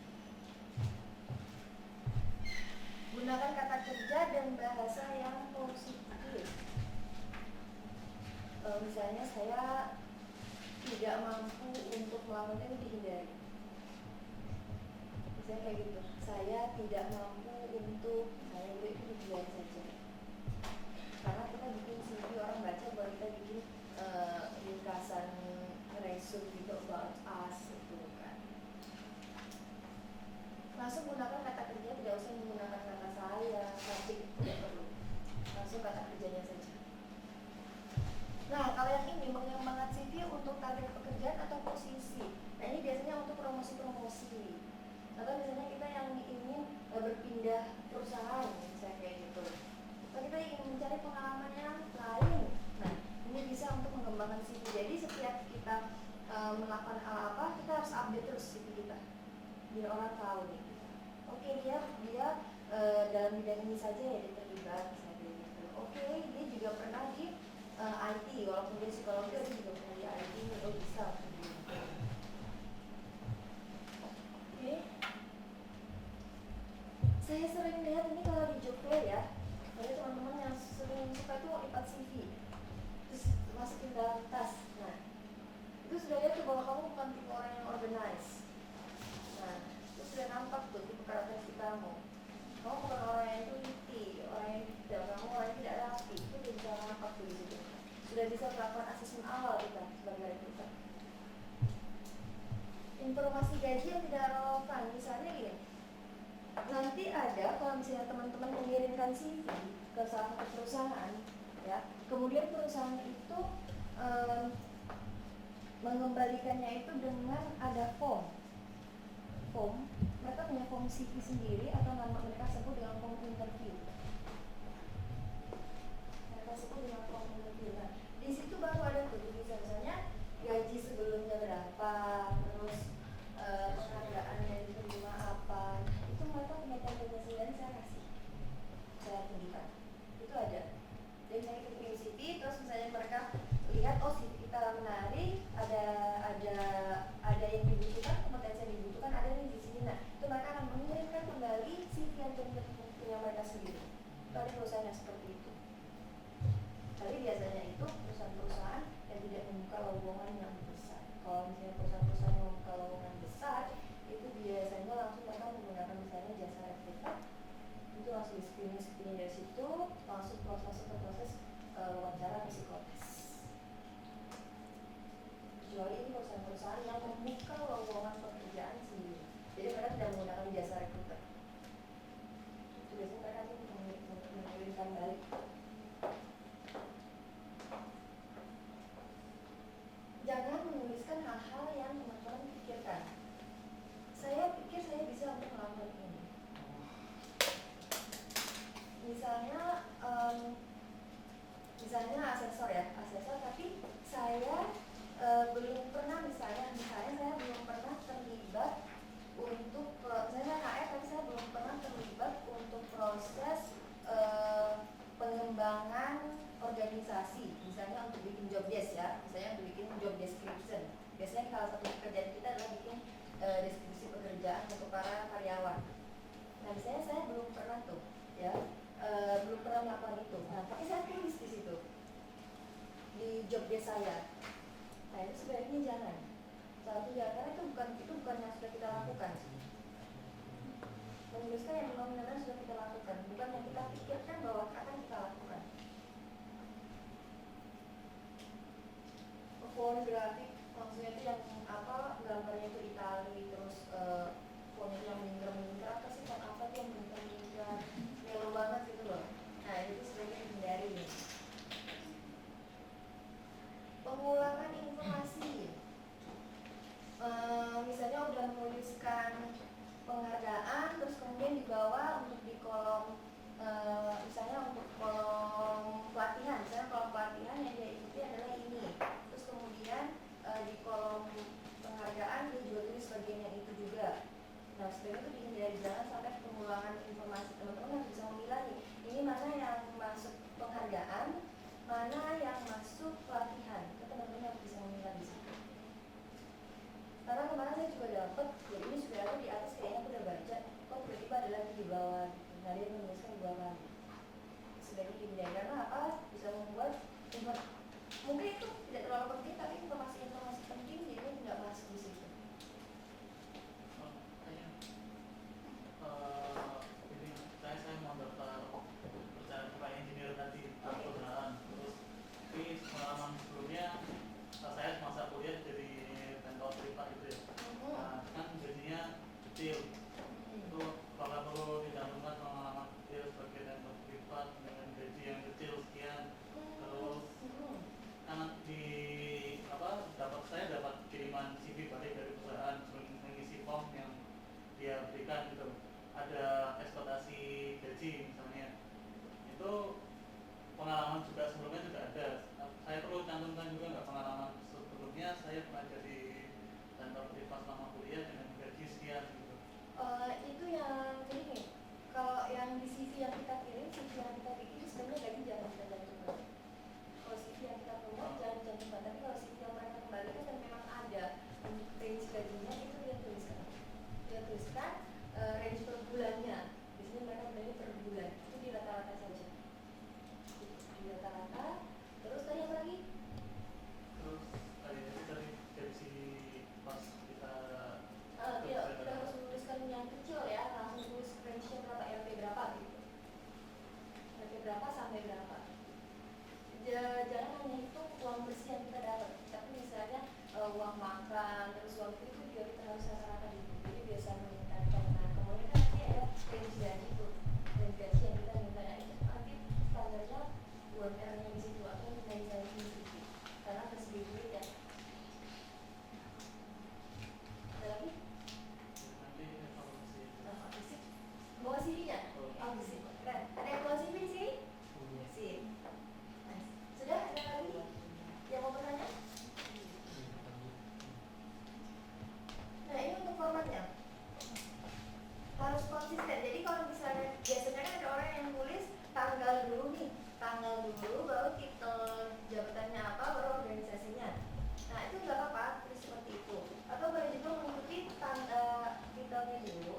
Gunakan kata kerja dan bahasa yang positif. Misalnya saya tidak mampu untuk melakukan itu dihindari. Misalnya kayak gitu. Saya tidak mampu untuk itu dibiarin saja. Karena kita bikin CV orang baca bahwa kita bikin ringkasan resume gitu about us gitu kan. Langsung gunakan kata kerja, tidak usah menggunakan kata saya, subjek tidak perlu. Langsung kata kerjanya saja. Nah, kalau yang ini mengembangkan CV untuk target pekerjaan atau posisi. Nah, ini biasanya untuk promosi-promosi. Atau misalnya kita yang ingin berpindah perusahaan, misalnya kayak gitu. Atau kita ingin mencari pengalaman yang lain. Nah, ini bisa untuk mengembangkan CV. Jadi setiap kita melakukan hal apa, kita harus update terus CV kita. Biar orang tahu nih. Oke, dia dalam bidang ini saja ya dia terlibat, misalnya gitu. Oke, dia juga pernah di IT, walaupun dia psikologi, dia juga pernah di IT, oh bisa. Oke. Saya sering lihat ini kalau di job fair ya, ada teman-teman yang sering suka itu lipat CV, terus masukin dalam tas. Nah, itu sudah lihat tuh bahwa kamu bukan tipe orang yang organize. Nah, itu sudah nampak tuh tipe karakteristik kamu. Kamu bukan orang yang teliti, orang yang tidak, kamu orang yang tidak rapi. Itu sudah bisa nampak tuh di situ. Sudah bisa melakukan asesmen awal kita sebagai recruiter. Informasi gaji yang tidak relevan, misalnya gini. Nanti ada kalau misalnya teman-teman mengirimkan CV ke salah satu perusahaan, ya, kemudian perusahaan itu mengembalikannya itu dengan ada form. Mereka punya form CV sendiri atau nama mereka sebut dengan form interview. Nah, di situ baru ada tuh misalnya gaji sebelumnya berapa, terus penghargaan yang diterima apa. Itu mereka punya template sendiri, saya tunjukkan. Itu ada. Jadi saya kirim CV, terus misalnya mereka lihat oh CV kita menarik, ada yang dibutuhkan, kompetensi yang dibutuhkan ada nih di sini. Nah, itu mereka akan mengirimkan kembali CV yang punya mereka sendiri. Itu ada perusahaan yang seperti itu. Tapi biasanya itu perusahaan-perusahaan yang tidak membuka lowongan yang besar. Kalau misalnya perusahaan-perusahaan yang membuka lowongan besar, itu biasanya langsung mereka menggunakan misalnya jasa recruiter. Itu langsung di screening dari situ, langsung masuk ke proses wawancara psikotes. Kecuali ini perusahaan-perusahaan yang membuka lowongan pekerjaan sendiri. Jadi mereka tidak menggunakan jasa recruiter. Itu biasanya mereka mengirimkan balik. Jangan menuliskan hal-hal yang teman-teman pikirkan. Saya pikir saya bisa untuk melakukan ini. Misalnya asesor ya, tapi saya belum pernah misalnya saya belum pernah terlibat untuk saya HR tapi saya belum pernah terlibat untuk proses pengembangan organisasi, misalnya untuk bikin job desk ya, misalnya untuk bikin job description. Biasanya salah satu pekerjaan kita adalah bikin deskripsi pekerjaan untuk para karyawan. Nah, misalnya saya belum pernah tuh, ya, belum pernah melakukan itu. Nah, tapi saya tulis di situ di job desk saya. Nah, itu sebaiknya jangan. Satu ya, karena itu bukan yang sudah kita lakukan. Menuliskan yang benar-benar sudah kita lakukan, bukan yang kita pikirkan bahwa akan kita lakukan. Font grafik maksudnya itu yang apa, gambarnya itu Itali, terus font yang mingkir-mingkir, apa sih font apa tuh yang mingkir-mingkir, melo banget gitu loh. Nah, itu sebaiknya dihindari. Pengulangan informasi, misalnya udah nulis sebenarnya itu tidak terlalu penting, tapi informasi-informasi penting jadi nggak masuk di situ. Ini saya mau daftar perjalanan Pak Engineer tadi perusahaan. Terus tapi pengalaman sebelumnya saya semasa kuliah jadi kantor privat itu ya. Nah, kan gajinya kecil. Itu kalau perlu dicantumkan pengalaman kecil sebagai kantor privat dengan gaji yang kecil sekian. Terus karena saya dapat kiriman CV balik dari perusahaan mengisi form yang dia berikan gitu, ada ekspektasi gaji misalnya, itu pengalaman juga sebelumnya juga ada. Saya perlu cantumkan juga nggak pengalaman sebelumnya saya pernah jadi kantor privat selama kuliah dengan gaji sekian gitu. Itu yang jadi nih, kalau yang di CV yang kita kirim, CV yang kita bikin itu sebenarnya gaji jangan kita cantumkan. Kalau CV yang kita punya jangan cantumkan, tapi kalau CV yang mereka kembalikan dan memang ada range gajinya itu dia tuliskan. Dia tuliskan range per bulannya. Biasanya mereka bilangnya per bulan. Itu di rata-rata saja. Di rata-rata. Terus tadi apa lagi? Terus dari gaji pas kita Tidak harus menuliskan yang kecil ya, langsung tulis range-nya berapa, RP berapa gitu. RP berapa sampai berapa. Jangan hanya hitung uang bersih yang kita dapat, tapi misalnya uang makan, terus uang itu juga kita harus rata-rata gitu. Jadi biasa meningkatkan. Nah kemudian kan nanti ada range gaji tuh, range gaji yang kita minta. Nah itu nanti standarnya UMR-nya di situ atau nilai di situ. Karena tersebut duit ya. Ada lagi? nanti evaluasi. Bawa CV-nya? Oh, sip. Keren. Ada yang bawa CV di sini? Sip. Nice. Sudah? Ada lagi yang mau bertanya? Nah, ini untuk formatnya. Harus konsisten. Jadi kalau misalnya biasanya kan ada orang yang tulis tanggal dulu nih, tanggal dulu baru titel jabatannya apa, baru organisasinya. Nah, itu nggak apa-apa tulis seperti itu. Atau boleh juga mengikuti titelnya dulu,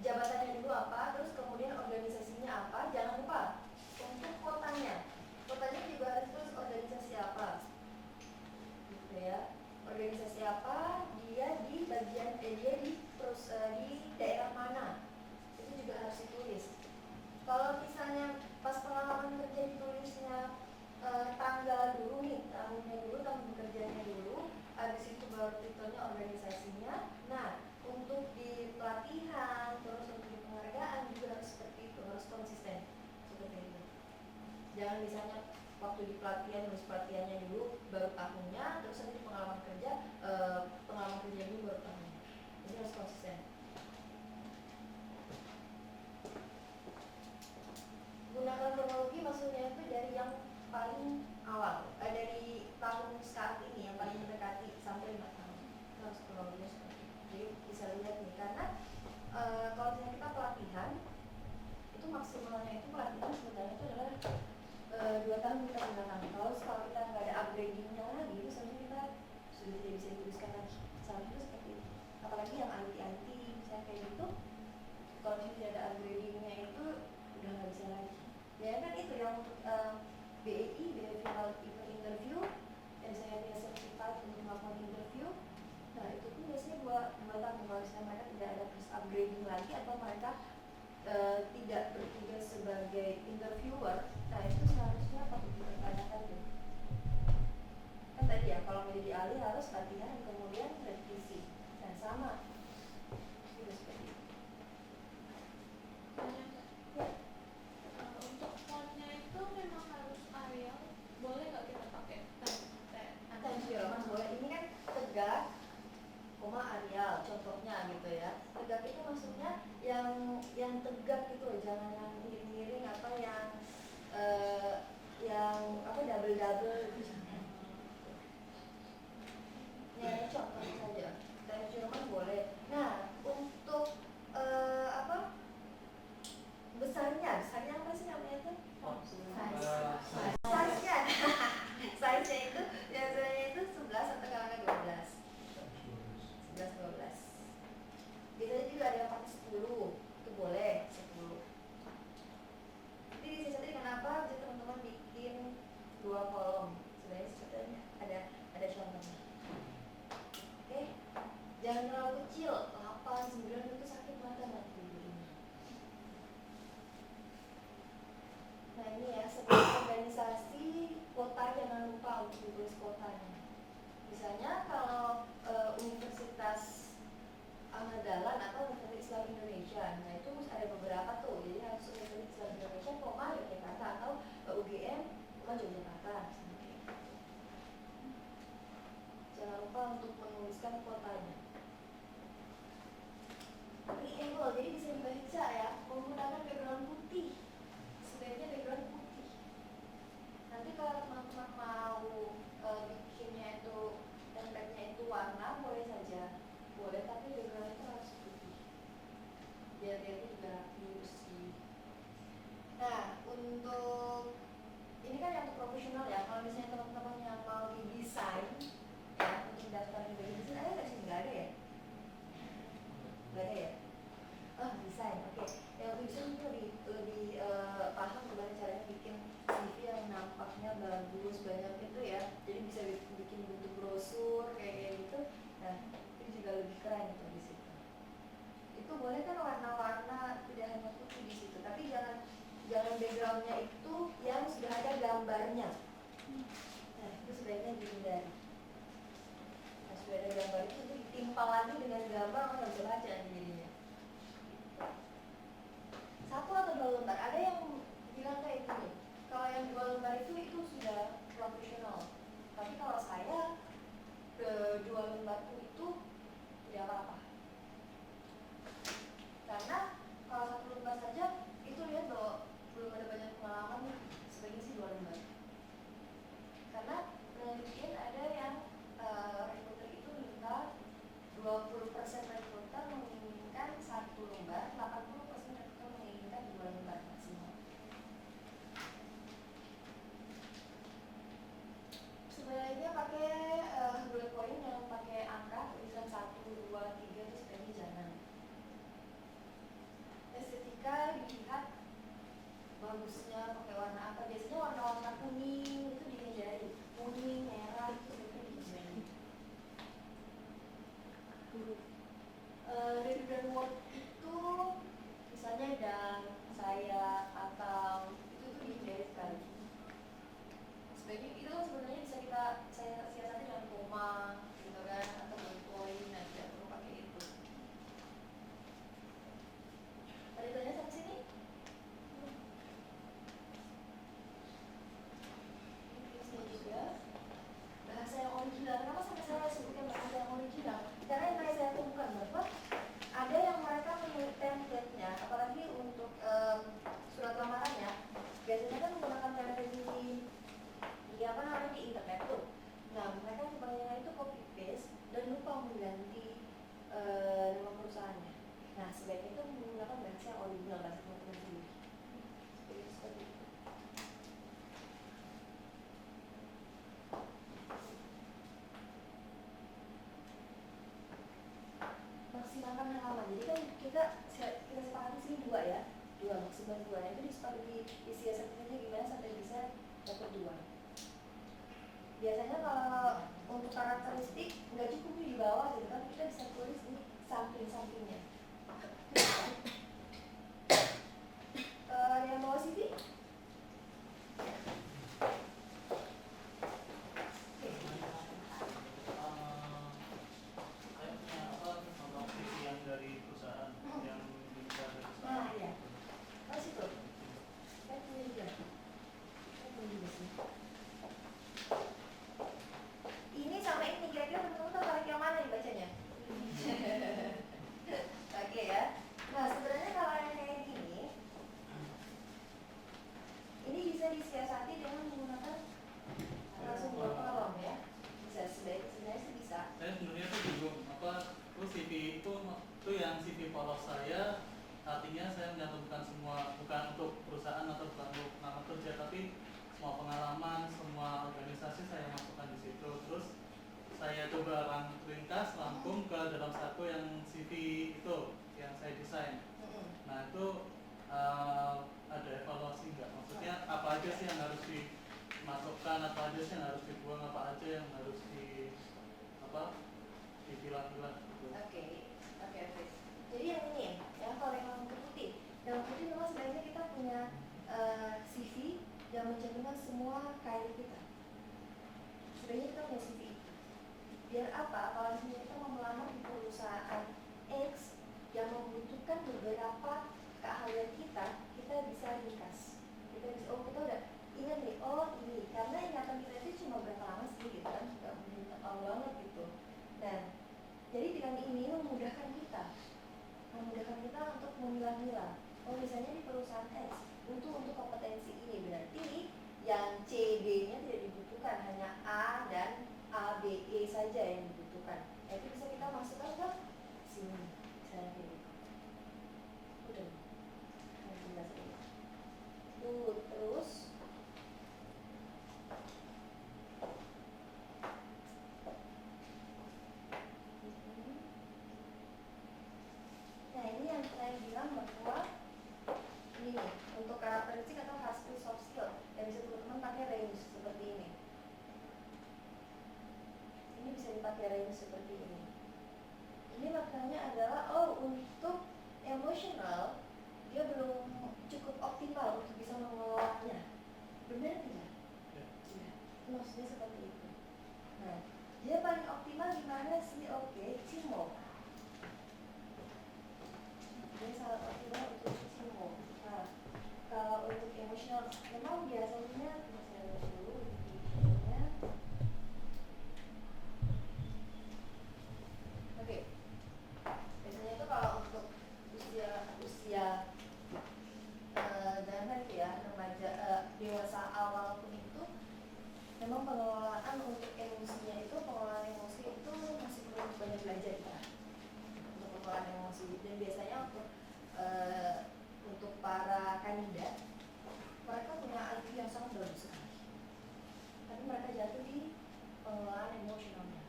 jabatannya dulu apa, terus kemudian organisasinya apa. Jangan lupa untuk kotanya juga harus tulis organisasi apa, gitu ya. Organisasi apa, dia di bagian dia di daerah mana, itu juga harus ditulis. Kalau misalnya pas pengalaman kerja ditulisnya tanggal dulu nih, tahunnya dulu, tahun bekerjanya dulu, habis itu baru titelnya organisasinya. Nah, untuk di pelatihan, terus untuk di penghargaan juga harus seperti itu, harus konsisten seperti itu. Jangan misalnya waktu di pelatihan nulis pelatihannya dulu baru tahunnya, terus nanti di pengalaman kerja dulu baru tahunnya. Jadi harus konsisten. Gunakan kronologi maksudnya itu dari yang paling awal, dari tahun saat ini yang paling mendekati sampai 5 tahun. Itu harus kronologinya seperti itu. Jadi bisa lihat nih, karena kalau misalnya kita pelatihan itu maksimalnya itu pelatihan sebenarnya itu adalah 2 tahun kita gunakan. Kalau kita nggak ada upgradingnya lagi, itu sebenarnya kita sudah tidak bisa dituliskan lagi. Misalnya itu seperti itu. Apalagi yang anti-anti misalnya kayak gitu, kalau misalnya tidak ada upgradingnya itu udah nggak bisa lagi. Ya kan itu yang untuk BEI, Behavioral Interview, yang saya punya sertifikat untuk melakukan interview. Nah itu pun biasanya buat tahun kalau misalnya mereka tidak ada terus upgrading lagi atau mereka tidak bertugas sebagai interviewer. Nah itu seharusnya patut dipertanyakan tuh. Kan tadi ya kalau menjadi ahli harus latihan dan kemudian revisi. Nah sama itu seperti itu. Ya. Untuk fontnya itu memang harus Arial, boleh nggak kita pakai Times New Roman boleh. Ini kan tegak, koma Arial contohnya gitu ya. Tegak itu maksudnya yang tegak gitu loh, jangan yang miring-miring atau yang double-double gitu. Ya ini contoh saja. Times New Roman boleh. Nah untuk besarnya apa sih namanya tuh? Size-nya. Size-nya itu biasanya itu 11 atau kadang-kadang 12. 11 12. Biasanya juga ada yang pakai 10. Itu boleh 10. Jadi di sini kenapa bisa teman-teman bikin 2 kolom? Sebenarnya untuk ditulis kotanya. Misalnya kalau Universitas Ahmad Dahlan atau Universitas Islam Indonesia, nah itu ada beberapa tuh, jadi harus Universitas Islam Indonesia, Yogyakarta, atau UGM, Yogyakarta. Jangan lupa untuk menuliskan kotanya. Preamble, jadi bisa dibaca ya, menggunakan background putih. Sebaiknya background putih. Nanti kalau teman-teman mau bikinnya itu, template-nya itu warna, boleh saja. Boleh, tapi background itu harus putih. Biar dia juga rapi, bersih. Nah, untuk ini kan yang untuk profesional ya. Kalau misalnya teman-teman yang mau didesain, ya untuk daftar di bagian desain, ada nggak sih? Nggak ada ya? Nggak ada ya? Oh, desain, oke. Yang untuk desain itu lebih paham gimana caranya bikin CV yang nampaknya bagus, banyak itu ya. Jadi bisa bikin bentuk brosur kayak gitu. Nah, itu juga lebih keren itu di situ. Itu boleh kan warna-warna, tidak hanya putih di situ, tapi jangan backgroundnya itu yang sudah ada gambarnya. Nah, itu sebaiknya dihindari. Nah, sudah ada gambar itu ditimpa lagi dengan gambar, orang nggak bisa baca jadinya. Satu atau dua lembar, ada yang bilang kayak gini, kalau yang 2 lembar itu sudah profesional. Tapi kalau saya 2 lembar itu tidak apa-apa. Karena kalau 1 lembar saja itu lihat bahwa belum ada banyak pengalaman, sebaiknya sih 2 lembar. Karena penelitian ada yang rekruter itu minta 20% rekruter menginginkan 1 lembar, 80% rekruter menginginkan 2 lembar maksimal. Sebaiknya pakai bullet point yang pakai angka, tulisan 1, 2, 3 itu sebaiknya jangan. Estetika dilihat bagusnya pakai warna apa. Biasanya warna-warna kuning itu dihindari, kuning, merah itu sebaiknya dihindari. Dan word itu misalnya dan, saya, atau itu dihindari sekali. Sebaiknya itu sebenarnya bisa saya siasati dengan koma gitu kan, atau bullet point, nah tidak perlu pakai itu. Ada tanya sampai sini? Ini juga bahasa yang original. Kenapa sampai saya sebutkan bahasa yang original? Karena yang tadi saya temukan bahwa ada yang mereka memilih template-nya, apalagi untuk surat lamarannya, biasanya kan menggunakan template di apa namanya di internet tuh. Nah, mereka kebanyakan itu copy paste dan lupa mengganti nama perusahaannya. Nah, sebaiknya itu menggunakan bahasa yang original, bahasa teman-teman sendiri. Seperti itu. Maksimalkan halaman. Jadi kan kita sepakati sini 2 ya, 2 maksimal 2. Itu disiasatinya gimana sampai bisa dapat 2. Biasanya kalau untuk karakteristik nggak cukup di bawah gitu kan, kita bisa tulis di samping-sampingnya. Yang bawah CV? Yang dari perusahaan yang bisa dari perusahaan. Nah, iya. Mas itu. Saya punya juga. Saya punya juga sih. Ini sama ini kira-kira teman-teman tertarik yang mana nih bacanya? Oke ya. Nah, sebenarnya kalau yang kayak gini, ini bisa disiasati dengan menggunakan langsung 2 kolom ya. Bisa sebenarnya sih bisa. Saya sebenarnya tuh bingung CV itu yang CV polos saya, artinya saya mencantumkan semua, bukan untuk perusahaan atau bukan untuk nama kerja, tapi semua pengalaman, semua organisasi saya masukkan di situ. Terus saya coba ringkas rangkum ke dalam satu yang CV itu yang saya desain. Nah itu ada evaluasi nggak? Maksudnya apa aja sih yang harus dimasukkan, apa aja sih yang harus dibuang, apa aja yang harus dipilah-pilah gitu. Oke. Jadi yang ini ya, kalau yang putih memang sebenarnya kita punya CV yang mencerminkan semua karir kita. apa? Kalau misalnya kita mau melamar di perusahaan X yang membutuhkan beberapa keahlian kita bisa ringkas. Kita bisa, oh kita udah ingat nih, oh ini, karena ingatan kita itu cuma berapa lama sih gitu kan, nggak mungkin tahu banget gitu. Dan jadi dengan ini memudahkan kita untuk memilah-milah. Oh misalnya di perusahaan X untuk kompetensi ini berarti yang C, D-nya tidak dibutuhkan, hanya A dan A, B, E saja yang dibutuhkan. Nah, itu bisa kita masukkan ke sini, misalnya kayak gitu. Udah, jelas ini. Terus nah ini yang saya bilang bahwa ini nih, untuk karakteristik atau hard skill, soft skill yang bisa teman-teman pakai range seperti ini. Ini bisa dipakai range seperti ini. Ini maknanya adalah, oh untuk emosional dia belum cukup optimal untuk bisa mengelolanya. Benar tidak? Iya. Maksudnya seperti itu. Nah, dia paling optimal di mana sih? Oke, teamwork. Dia sangat optimal untuk teamwork. Nah, kalau untuk emosional, memang biasanya saya lihat dulu indikatornya. Oke. Biasanya itu kalau untuk usia dan ya remaja, dewasa awal pun itu memang pengelolaan untuk emosinya itu, pengelolaan emosi itu masih perlu banyak belajar kita untuk pengelolaan emosi. Dan biasanya untuk para kandidat, mereka punya IQ yang sangat bagus sekali, tapi mereka jatuh di pengelolaan emosionalnya.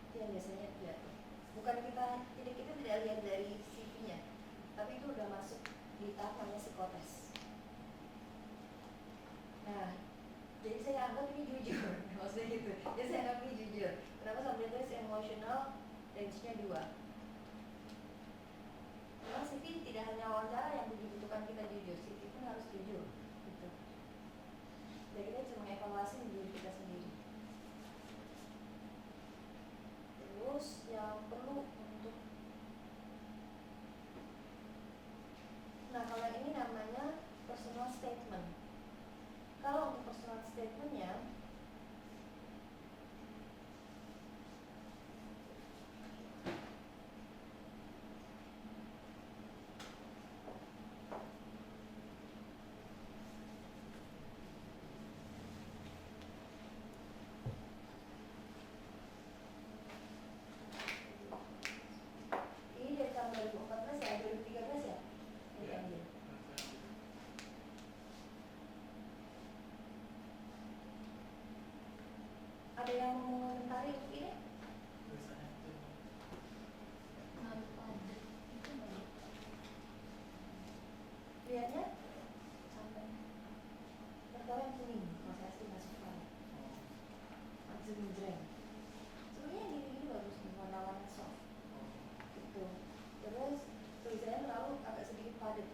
Itu yang biasanya jatuh. Bukan kita tidak lihat dari CV-nya, tapi itu udah masuk di tahap namanya psikotes. Nah, jadi saya anggap ini jujur, maksudnya gitu. Jadi saya anggap ini jujur. Kenapa sampai tulis emosional range-nya 2? Memang CV tidak hanya wawancara yang dibutuhkan kita jujur, CV pun harus jujur. Gitu. Jadi kita bisa mengevaluasi diri kita sendiri. Terus yang perlu untuk, nah kalau ini namanya personal statement. Kalau untuk personal statement-nya, ini dari tahun 2014 ya, 2013 ya? Ya. Ada yang mau mengomentari untuk ini? Biasanya itu Lihatnya sampai pertama yang kuning, kalau saya sih nggak suka. Masih menjreng. Sebenarnya yang gini-gini bagus nih, warna-warna soft. Gitu. Terus tulisannya terlalu agak sedikit padat.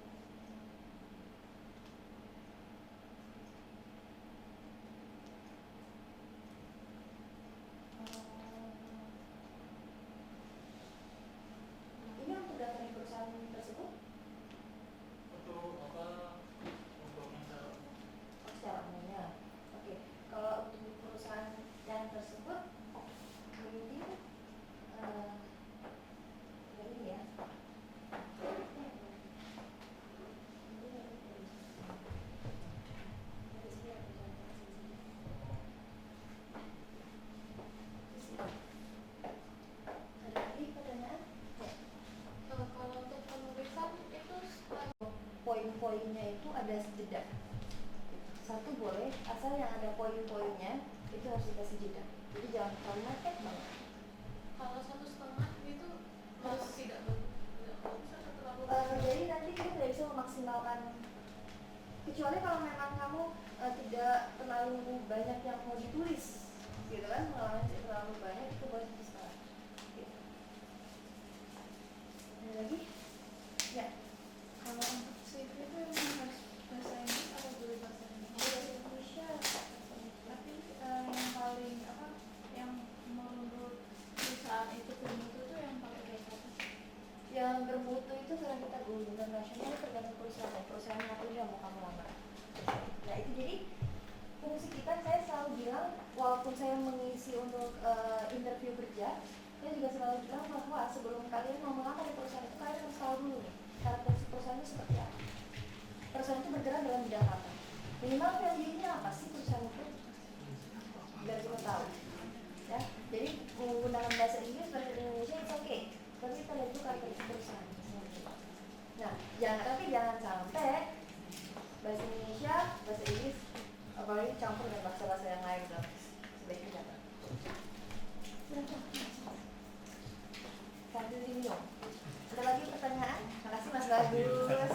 Ini untuk data di perusahaan tersebut? untuk apa, untuk yang cara Secara umumnya. Oke. Kalau untuk perusahaan yang tersebut, ini ini ya. Ada lagi pertanyaan? Ya. Kalau untuk penulisan itu Poin-poinnya itu ada jeda. Satu boleh, asal yang ada poin-poinnya itu harus dikasih jeda. Jadi jangan terlalu mepet banget. kalau 1,5 itu masih tidak bagus atau terlalu Jadi nanti kita tidak bisa memaksimalkan, kecuali kalau memang kamu tidak terlalu banyak yang mau ditulis, gitu kan? Pengalaman tidak terlalu banyak itu boleh bisa. Gitu. Ada lagi? Ya. kalau untuk CV itu memang harus bahasa Inggris atau boleh bahasa Indonesia? Bahasa Indonesia. Tapi yang paling apa yang menurut bermutu tuh yang pakai bahasa apa sih? Yang bermutu itu karena kita go internasional tergantung perusahaan apa yang mau kamu lamar. Nah itu jadi fungsi kita, saya selalu bilang walaupun saya mengisi untuk interview kerja, saya juga selalu bilang bahwa sebelum kalian mau melamar di perusahaan itu kalian harus tahu dulu nih karakteristik perusahaan itu seperti apa. Perusahaan itu bergerak dalam bidang apa? Minimal value-nya apa sih perusahaan itu? Biar kita tahu. Ya, jadi menggunakan bahasa Inggris bahasa Indonesia itu oke, tapi kita lihat dulu karakteristik perusahaan. Nah, jangan sampai bahasa Indonesia, bahasa Inggris, apalagi campur dengan bahasa-bahasa yang lain dong. Sebaiknya jangan. Sambil diminum. Ada lagi pertanyaan? Makasih Mas Bagus.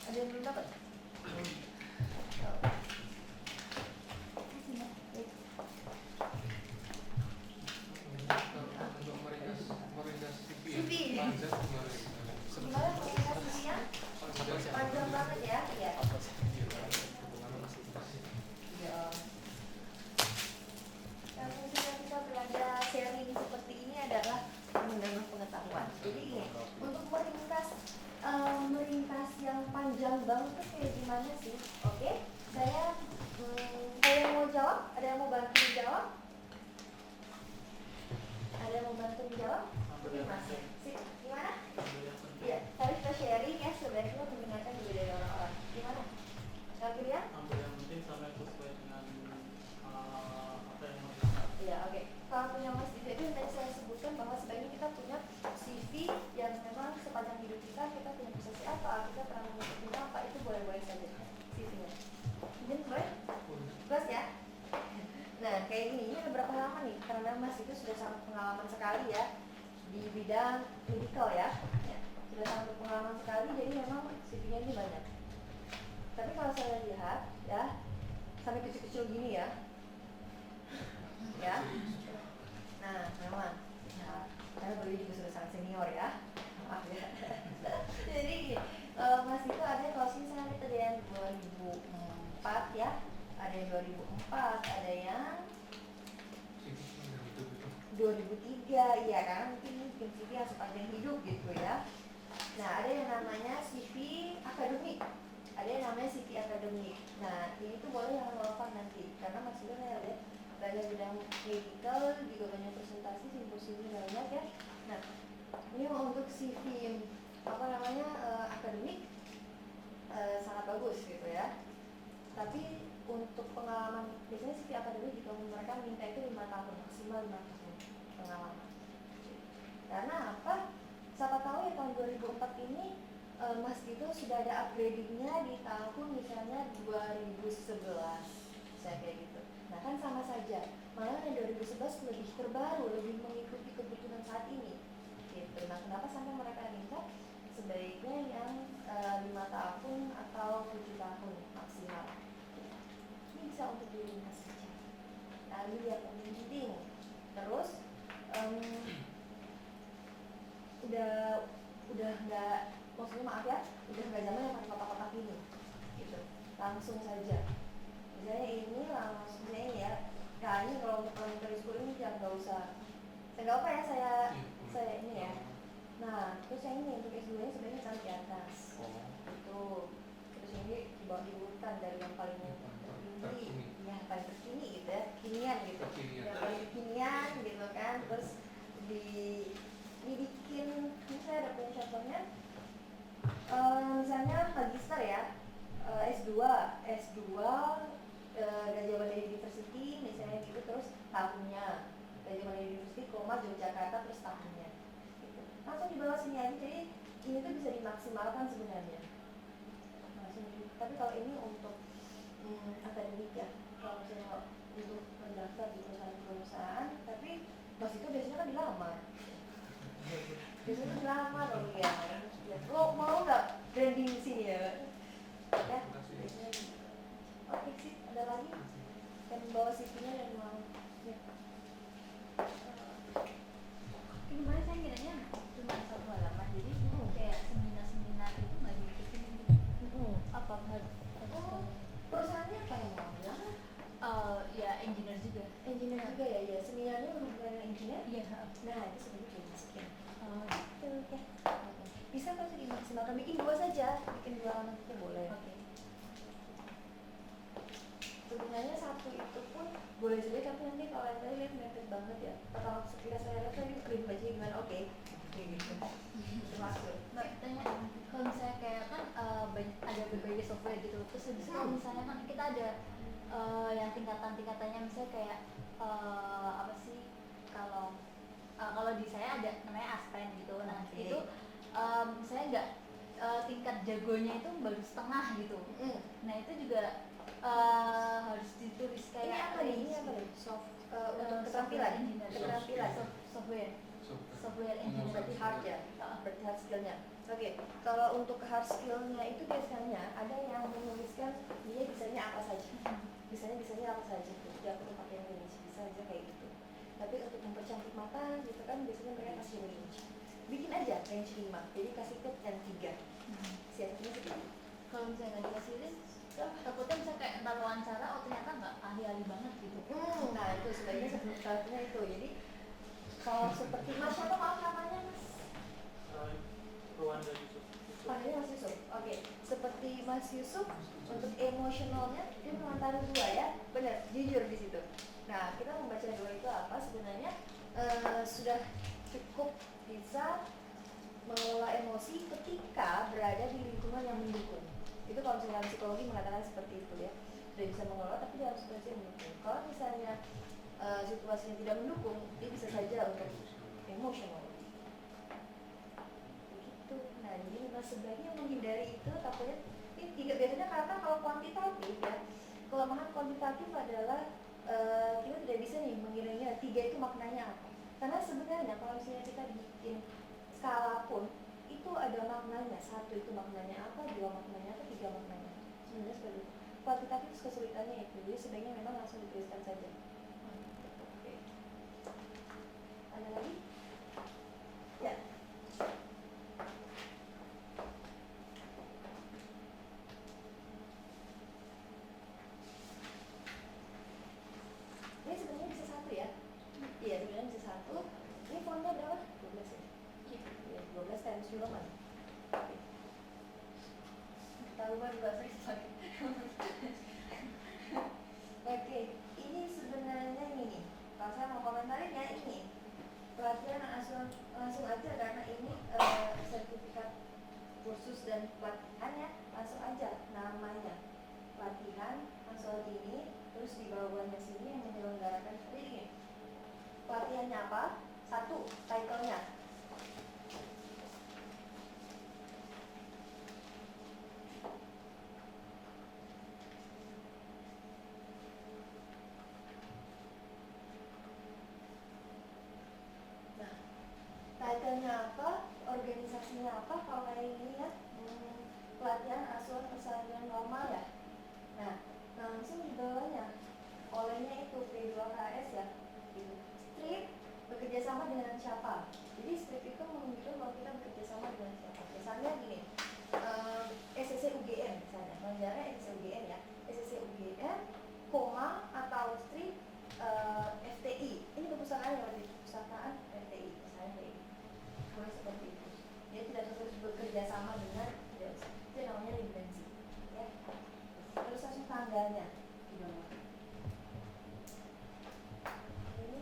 Ada yang belum dapat? Untuk meringkas CV. panjang Gimana komunikasinya? Panjang banget ya? Iya. Iya. Yang fungsinya kita belajar sharing seperti ini adalah menambah pengetahuan. Jadi gini, untuk meringkas yang panjang banget itu kayak gimana sih? Oke, saya ada yang mau jawab? Ada yang mau bantu jawab? Ada yang mau bantu jawab? Oke, Mas. Gimana? Iya, tadi kita sharing ya, sebaiknya mendengarkan juga dari orang-orang. Gimana? Ambil ya? Ambil yang penting sampai sesuai dengan apa yang mau kita. Iya, oke. Kalau punya Mas Dida itu tadi saya sebutkan bahwa sebaiknya kita punya CV yang memang sepanjang hidup kita punya posisi apa, kita pernah mengikuti apa, itu boleh-boleh saja CV-nya. Mungkin boleh? Bebas ya? Nah, kayak gini, ini ada berapa lama nih? Karena Mas itu sudah sangat pengalaman sekali ya di bidang medical ya. Sudah sangat berpengalaman sekali, jadi memang CV-nya ini banyak. Tapi kalau saya lihat ya, sampai kecil-kecil gini ya. Ya. Nah, memang. Nah, karena beliau juga sudah sangat senior ya. Maaf ya. Jadi gini, Mas itu ada kalau sini saya lihat ada yang 2004 ya, ada yang 2004, ada yang 2003, iya kan? Mungkin CV yang sepanjang hidup gitu ya. Nah, ada yang namanya CV akademik, ada yang namanya CV akademik. Nah, ini tuh boleh yang relevan nanti, karena Mas itu saya lihat banyak bidang medical, juga banyak presentasi, simposium banyak ya. Nah, ini untuk CV akademik sangat bagus gitu ya. Tapi untuk pengalaman, biasanya CV akademik juga mereka minta itu 5 tahun, maksimal 5 tahun pengalaman. Karena apa? Siapa tahu ya tahun 2004 ini Mas Dito sudah ada upgradingnya di tahun misalnya 2011, saya kayak gitu. Nah kan sama saja, malah yang 2011 lebih terbaru, lebih mengikuti kebutuhan saat ini gitu. Nah kenapa sampai mereka minta sebaiknya yang 5 tahun atau 7 tahun maksimal. Ini bisa untuk diringkas saja. Lalu yang penting, terus udah nggak, maksudnya maaf ya, udah nggak zaman yang pakai kotak-kotak ini gitu, langsung saja. Misalnya ini langsung ini ya, nah ini kalau untuk elementary school ini jangan, nggak usah, saya nggak apa ya, saya ini ya. Nah terus yang ini untuk S2 nya sebenarnya taruh di atas itu, terus ini diurutkan dari yang paling tertinggi, yang paling terkini gitu ya, kekinian gitu, yang paling kekinian gitu kan. Terus dibikin, ini saya ada punya contohnya, misalnya magister ya, S2 Gajah Mada University misalnya gitu, terus tahunnya Gajah Mada University, Yogyakarta, terus tahunnya gitu. Langsung di bawah sini aja, jadi ini tuh bisa dimaksimalkan sebenarnya. Tapi kalau ini untuk akademik ya, kalau misalnya untuk mendaftar di perusahaan, tapi Mas itu biasanya kan dilamar. Biasanya dilamar loh ya. Lo mau nggak branding di sini ya? Ya, biasanya. Oke sih, ada lagi yang bawa CV-nya dan mau. Ya. Gimana saya kiranya cuma 1 halaman, jadi kayak seminar itu nggak dibikin apa Perusahaannya apa yang mau bilang? ya engineer juga. Engineer juga ya, seminarnya berhubungan dengan engineer Iya. Nah itu sebenarnya dimasukin. Oh, Gitu ya. Bisa kalau dimaksimalkan, bikin 2 saja, bikin 2 halaman itu boleh. oke. Sebenarnya 1 itu pun boleh juga, tapi nanti kalau yang lihat mepet banget ya. Kalau sekilas saya lihat tadi screen baca gimana, oke. Gitu. Termasuk. Mbak tanya, kalau misalnya kayak kan ada berbagai software gitu, terus habis itu kalau misalnya kan kita ada yang tingkatan-tingkatannya, misalnya kayak apa sih, kalau kalau di saya ada namanya Aspen gitu. Nah Oke. itu misalnya nggak tingkat jagonya itu baru setengah gitu. Nah itu juga harus ditulis Ini kayak apa nih? Ini apa nih? Untuk keterampilan. Keterampilan. Software Software. engineer. Berarti hard ya, berarti hard skillnya. Oke, kalau untuk hard skillnya itu biasanya ada yang menuliskan dia bisanya apa saja. Bisanya apa saja tuh. Dia perlu pakai yang range, bisa aja kayak gitu. Tapi untuk mempercantik mata gitu kan biasanya mereka kasih range. Bikin aja range 5, jadi kasih ke yang 3. Siapnya seperti Kalau misalnya nggak dikasih list, takutnya misalnya kayak ntar wawancara, oh ternyata nggak ahli-ahli banget gitu. nah itu sebaiknya sebelum satunya itu. Jadi kalau seperti Mas siapa maaf namanya Mas? Rwanda Yusuf. Panggilnya Mas Yusuf. Oke, seperti Mas Yusuf untuk emosionalnya dia mengantara 2 ya, benar, jujur di situ. Nah kita membaca 2 itu apa sebenarnya sudah cukup bisa mengelola emosi ketika berada di lingkungan yang mendukung. Itu kalau misalnya psikologi mengatakan seperti itu ya, sudah bisa mengelola tapi dalam situasi yang mendukung. Kalau misalnya situasinya tidak mendukung, dia bisa saja untuk emosional. Begitu. Nah, jadi memang sebaiknya menghindari itu, takutnya ini tidak biasanya karena kalau kuantitatif ya, kelemahan kuantitatif adalah kita tidak bisa nih mengira-ngira 3 itu maknanya apa. Karena sebenarnya kalau misalnya kita bikin skala pun itu ada maknanya, 1 itu maknanya apa, 2 maknanya apa, 3 maknanya. Sebenarnya seperti itu. Kuantitatif kesulitannya itu, jadi sebaiknya memang langsung dituliskan saja. Oke. Ada lagi? Ya. Ini sebenarnya bisa 1 ya? Iya, sebenarnya bisa 1. Ini fontnya berapa? 12 ya? Iya, 12 times Roman. Oke. Ketahuan bahasa Islam. Oke, ini sebenarnya ini nih. Kalau saya mau komentarin ya ini. Pelatihan langsung aja karena ini sertifikat kursus dan pelatihannya langsung aja namanya. Pelatihan langsung ini, terus di bawahnya sini yang menyelenggarakan seperti ini. Pelatihannya apa? 1, title-nya. Nah, title-nya apa? Organisasinya apa? Kalau kayak ini ya, pelatihan asuhan persalinan normal ya. Nah, langsung di bawahnya olehnya itu P2KS ya. Gitu. Strip bekerja sama dengan siapa? Jadi strip itu menunjukkan kalau kita bekerja sama dengan siapa. Misalnya gini, SCC UGM misalnya, mengajarnya SCC UGM ya. SCC UGM, koma atau strip FTI. Ini perpustakaan yang di perpustakaan FTI misalnya kayak gitu. Boleh seperti itu. Dia tidak harus bekerja sama dengan, tidak usah. Itu namanya redundancy. Ya. Terus langsung tanggalnya di bawah. Ini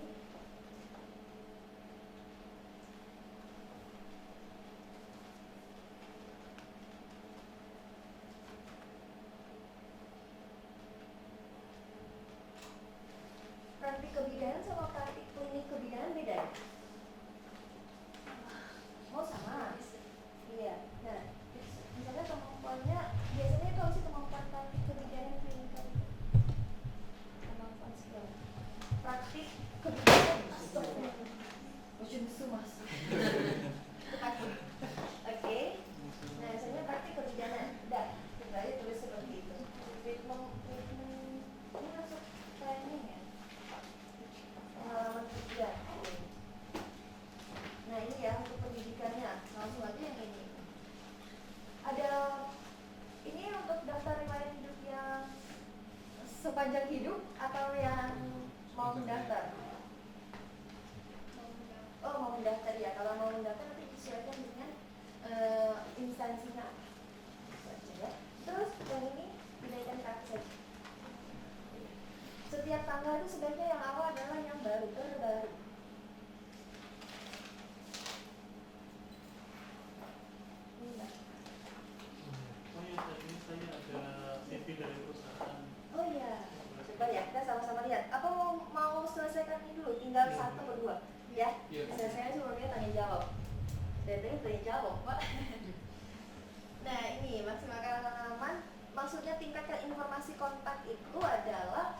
praktik kebidanan sama praktik klinik kebidanan beda ya? Oh sama. Iya. Nah, misalnya kemampuannya biasanya itu harus kemampuan praktik kebidanan klinikal. Kemampuan skill. Praktik kebidanan. Musuh masuk. Oke. Nah, misalnya praktik kebidanan. Dah, kita aja tulis seperti itu. Treatment ini masuk planning ya. tanggal itu sebaiknya yang awal adalah yang terbaru. Oh iya, tadi saya ada CV dari perusahaan. Oh iya, coba ya kita sama-sama lihat. Apa mau selesaikan ini dulu? Tinggal satu atau dua, ya? Iya. Selesainya cuma dia tanya jawab. Dari tadi tanya jawab, Pak. Nah ini maksimalkan pengalaman. Maksudnya tingkatkan informasi kontak itu adalah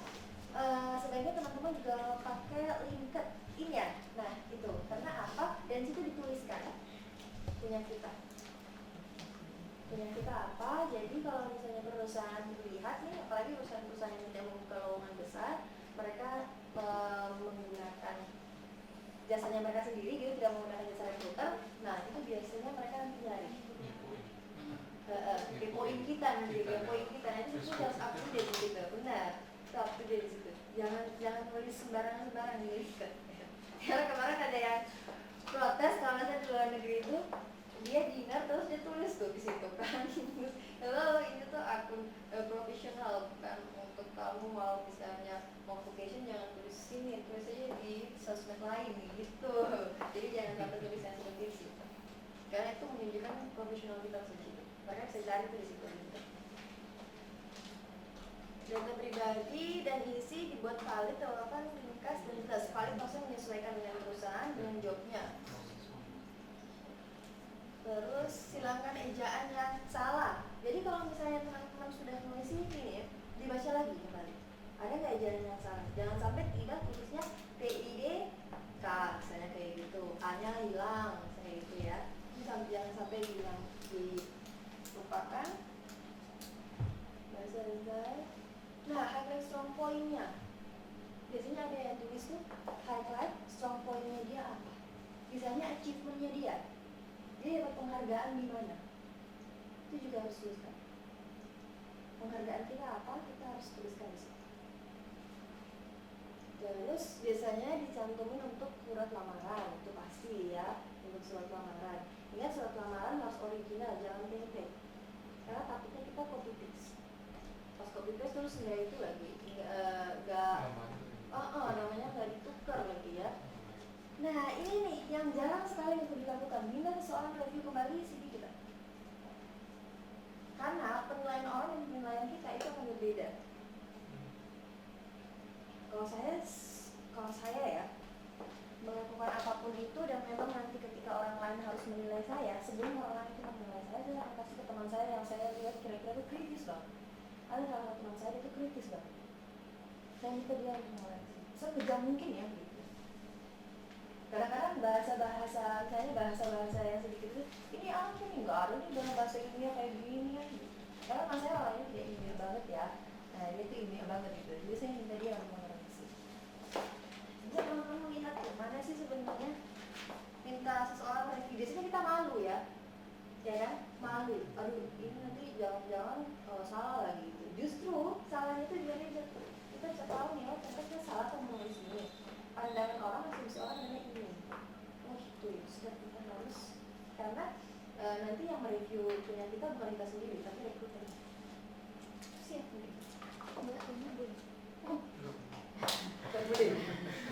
sebaiknya teman-teman juga pakai LinkedIn ya. Nah itu karena apa? Dan situ dituliskan punya kita apa. Jadi kalau misalnya perusahaan melihat nih, apalagi perusahaan yang tidak membuka lowongan besar, mereka menggunakan jasanya mereka sendiri gitu, tidak menggunakan jasa recruiter. Nah itu biasanya mereka nanti nyari kepoin kita nanti, kepoin kita. Nah itu harus up to date gitu, benar. Up to date gitu. Jangan nulis sembarangan di LinkedIn. Karena kemarin ada yang protes kalau misalnya di luar negeri itu dia dinner terus dia tulis tuh di situ kan. Halo, ini tuh akun profesional kan, untuk kamu mau misalnya mau vacation jangan tulis sini, tulis aja di sosmed lain gitu. Jadi jangan sampai tulis yang seperti itu. Karena itu menunjukkan profesional kita sendiri. Makanya bisa cari tuh di situ. Data pribadi dan isi dibuat valid, relevan, ringkas, dan jelas. Valid maksudnya menyesuaikan dengan perusahaan, dengan jobnya. Terus silangkan ejaan yang salah. Jadi kalau misalnya teman-teman sudah menulis ini ya, dibaca lagi kembali. Ada nggak ejaan yang salah? Jangan sampai tidak tulisnya TID K, misalnya kayak gitu. A-nya hilang, misalnya gitu ya. Jangan sampai hilang, dilupakan. Bahasa rendah. Nah, highlight strong point-nya. Biasanya ada yang tulis tuh highlight strong point-nya dia apa? Misalnya achievement-nya dia dapat penghargaan di mana? Itu juga harus tuliskan. Penghargaan kita apa? Kita harus tuliskan di situ. Terus biasanya dicantumin untuk surat lamaran, itu pasti ya, untuk surat lamaran. Ingat surat lamaran harus original, jangan template. Karena takutnya kita copy paste. Pas copy paste terus nggak itu lagi, namanya nggak ditukar lagi ya. Nah ini nih yang jarang sekali untuk dilakukan. Bila seseorang review kembali CV kita, karena penilaian orang dan penilaian kita itu akan berbeda. Kalau saya ya melakukan apapun itu dan memang nanti ketika orang lain harus menilai saya, sebelum orang lain itu menilai saya akan kasih ke teman saya yang saya lihat kira-kira itu kritis banget. Ada salah satu teman saya itu kritis banget. Saya minta dia untuk mengoreksi sekejam mungkin ya gitu. Kadang-kadang bahasa-bahasa yang sedikit itu, ini apa nih, nggak ada nih dalam bahasa India kayak gini kan gitu. Karena mas saya orangnya tidak India banget ya. Nah dia tuh India banget gitu. Jadi saya minta dia untuk mengoreksi. Jadi teman-teman lihat tuh, mana sih sebenarnya minta seseorang review. Biasanya kita malu ya kan? Malu. Aduh ini nanti jangan-jangan salah lagi gitu. Justru salahnya itu juga kita bisa tahu nih, ternyata kita salah atau menulis ini. Pandangan orang asumsi orang adalah ini. Oh gitu ya, sudah kita harus, karena nanti yang mereview punya kita bukan kita sendiri, tapi recruiter. Siap nih. Boleh.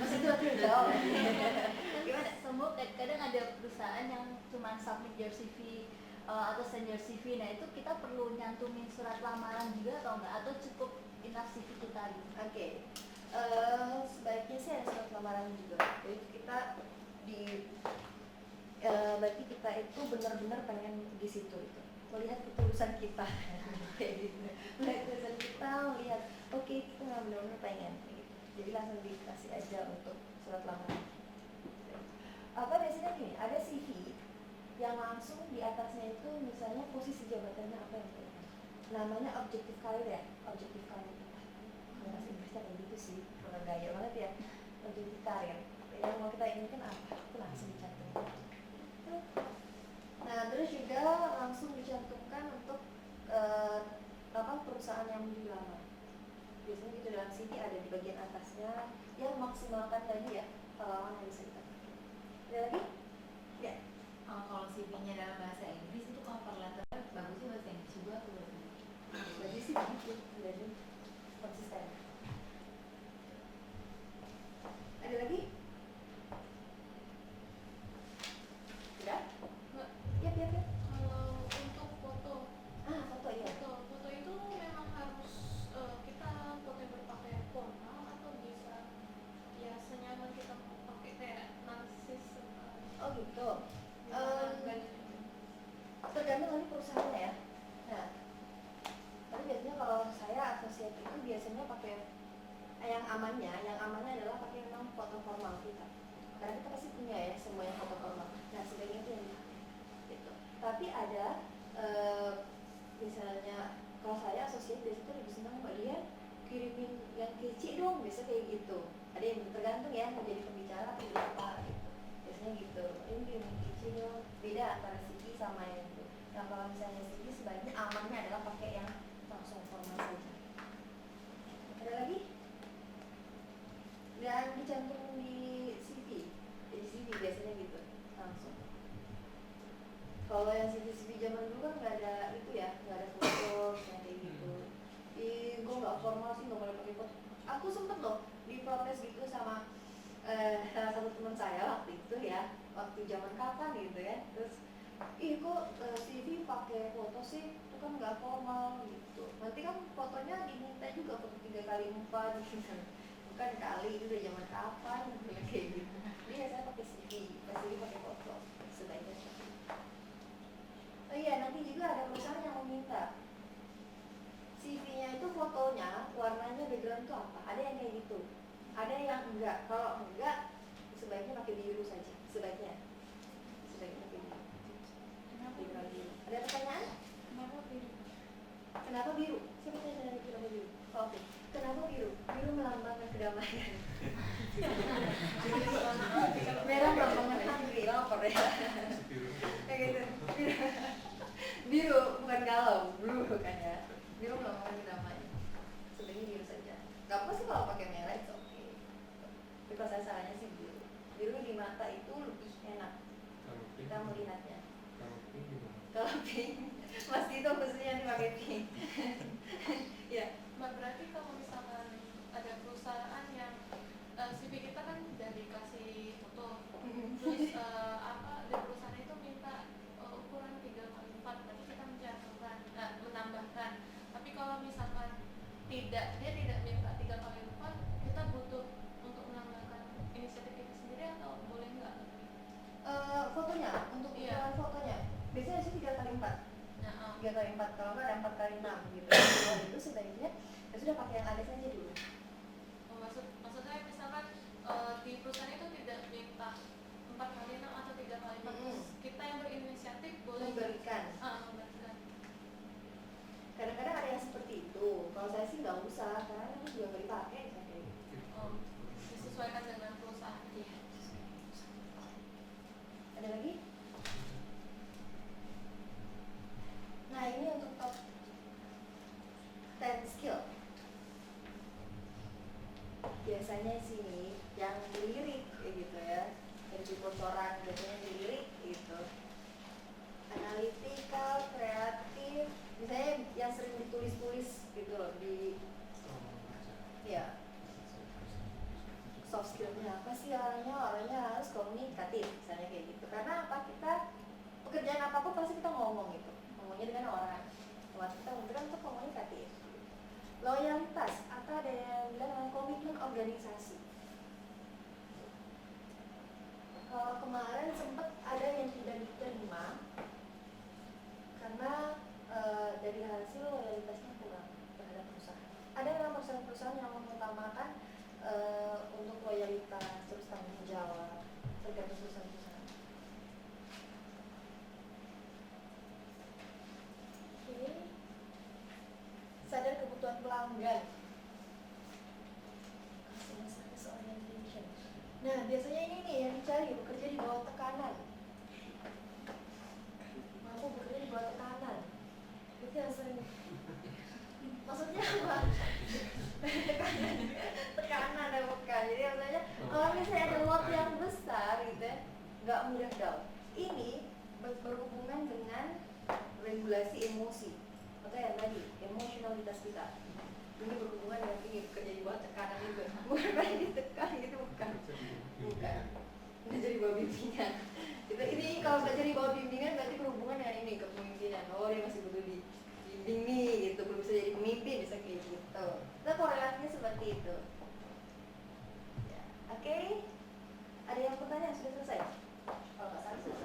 Masih itu waktu jawab. Gimana? Semua kadang ada perusahaan yang cuma submit your CV atau send your CV. Nah itu kita perlu nyantumin surat lamaran juga atau enggak? Atau cukup enough CV kita gitu? Oke. Sebaiknya sih ada surat lamaran juga. Jadi kita berarti kita itu benar-benar pengen di situ itu, melihat ketulusan kita, kayak gitu. Melihat ketulusan kita, melihat oke, kita nggak benar-benar pengen. Gitu. Jadi langsung dikasih aja untuk surat lamaran. Apa biasanya gini, ada CV yang langsung di atasnya itu misalnya posisi jabatannya apa yang kita, namanya objective career ya, objective career. Bahasa Inggrisnya kayak gitu sih, kalau gaya banget ya, objective career. Yang mau kita inginkan apa, itu langsung dicantumkan. Nah terus juga langsung dicantumkan untuk perusahaan yang dilamar. Biasanya gitu dalam CV ada di bagian atasnya yang maksimalkan tadi ya pengalaman yang bisa kita pakai. Ada lagi? Ya. Kalau CV-nya dalam bahasa Inggris itu cover letter bagusnya bahasa Inggris juga atau bahasa Inggris? Berarti sih begitu, jadi konsisten. Tuh. Tergantung nanti perusahaannya ya. Nah, tapi biasanya kalau saya asosiat itu biasanya pakai yang amannya adalah pakai memang foto formal kita. Karena kita pasti punya ya semuanya foto formal. Nah, sebaiknya itu yang dipakai. Gitu. Tapi ada misalnya kalau saya asosiat biasanya tuh lebih senang Mbak Dian kirimin yang kece dong, biasa kayak gitu. Ada yang tergantung ya mau jadi pembicara atau jadi apa gitu. Biasanya gitu. Ini kirimin kece dong. Beda antara CV sama yang itu. Nah kalau misalnya CV sebaiknya amannya adalah pakai yang langsung formal saja. Ada lagi? Dan dicantum di CV. Jadi CV biasanya gitu langsung. Kalau yang CV zaman dulu kan nggak ada itu ya, nggak ada foto kayak gitu. Gue nggak formal sih, nggak boleh pakai foto. Aku sempet loh diprotes gitu sama salah satu teman saya waktu itu ya, waktu zaman kapan gitu ya. Terus, kok CV pakai foto sih, itu kan nggak formal gitu. Nanti kan fotonya diminta juga foto 3x4 gitu. Bukan kali itu udah zaman kapan kayak gitu. Jadi saya pakai CV pakai foto sebaiknya. Oh iya, nanti juga ada perusahaan yang meminta CV-nya itu fotonya, warnanya background itu apa? Ada yang kayak gitu. Ada yang enggak. Kalau enggak, sebaiknya pakai biru saja. Sebaiknya pakai biru. Kenapa biru? Ada pertanyaan? Kenapa biru? Kenapa biru? Siapa tanya kenapa biru? Oh, oke. Kenapa biru? Biru melambangkan kedamaian. Merah melambangkan hungry, lapar ya. Kayak gitu. Biru bukan galau, blue kan ya. Biru melambangkan kedamaian. Sebaiknya biru saja. Gak apa sih kalau pakai merah itu oke. Tapi kalau saya sarannya sih biru. Biru di mata itu lebih enak kita melihatnya. Kalau pink, Mas Dito khususnya nih pakai pink. Ya. Mbak, berarti kalau misalkan ada perusahaan yang CV kita kan udah dikasih foto, terus dari perusahaan itu minta ukuran 3x4, berarti kita menambahkan. Tapi kalau misalkan dia tidak minta 3x4, kita butuh untuk menambahkan inisiatif kita sendiri atau boleh nggak? Fotonya, untuk ukuran fotonya biasanya sih 3x4. 3x4, kalau nggak ada 4x6 gitu. Kalau itu sebaiknya ya sudah pakai yang ada saja dulu. Maksud saya misalkan di perusahaan itu tidak minta 4x6 atau 3x4, kita yang berinisiatif boleh Memberikan. memberikan. Kadang-kadang ada yang seperti itu. Kalau saya sih nggak usah, karena itu juga nggak dipakai kayak gitu. Disesuaikan dengan perusahaan. Iya. Ada lagi? Nah ini untuk top 10 skill. Biasanya sini yang dilirik kayak gitu ya, yang di bocoran biasanya dilirik gitu. Analytical, kreatif, misalnya yang sering ditulis-tulis gitu loh di ya. Soft skillnya apa sih orangnya harus komunikatif misalnya kayak gitu. Karena apa, kita pekerjaan apapun pasti kita ngomong gitu, ngomongnya dengan orang. Buat kita memberikan untuk komunikatif. Loyalitas atau ada yang bilang dengan komitmen organisasi. Kalau kemarin sempat ada yang tidak diterima karena dari hasil loyalitasnya kurang terhadap perusahaan. Ada memang perusahaan-perusahaan yang mengutamakan untuk loyalitas terus tanggung jawab, tergantung perusahaan-perusahaan. Oke. Sadar kebutuhan pelanggan. Customer service orientation. Nah biasanya ini nih yang dicari, bekerja di bawah tekanan. Mampu bekerja di bawah tekanan. Itu yang sering. Maksudnya apa? tekanan ada bukan. Jadi maksudnya kalau misalnya ada load yang besar gitu ya, nggak mudah down. Ini berhubungan dengan regulasi emosi atau yang tadi emosionalitas kita. Ini berhubungan dengan ini bekerja di bawah tekanan itu. Bukan kayak ditekan gitu, bukan. Ini jadi bawah bimbingan. Ini kalau nggak jadi bawah bimbingan berarti berhubungan dengan ini kepemimpinan. Oh dia masih butuh dibimbing nih gitu, belum bisa jadi pemimpin, bisa kayak gitu. Kita korelasinya seperti itu. Ya. Oke. Ada yang bertanya sudah selesai? Kalau nggak salah selesai.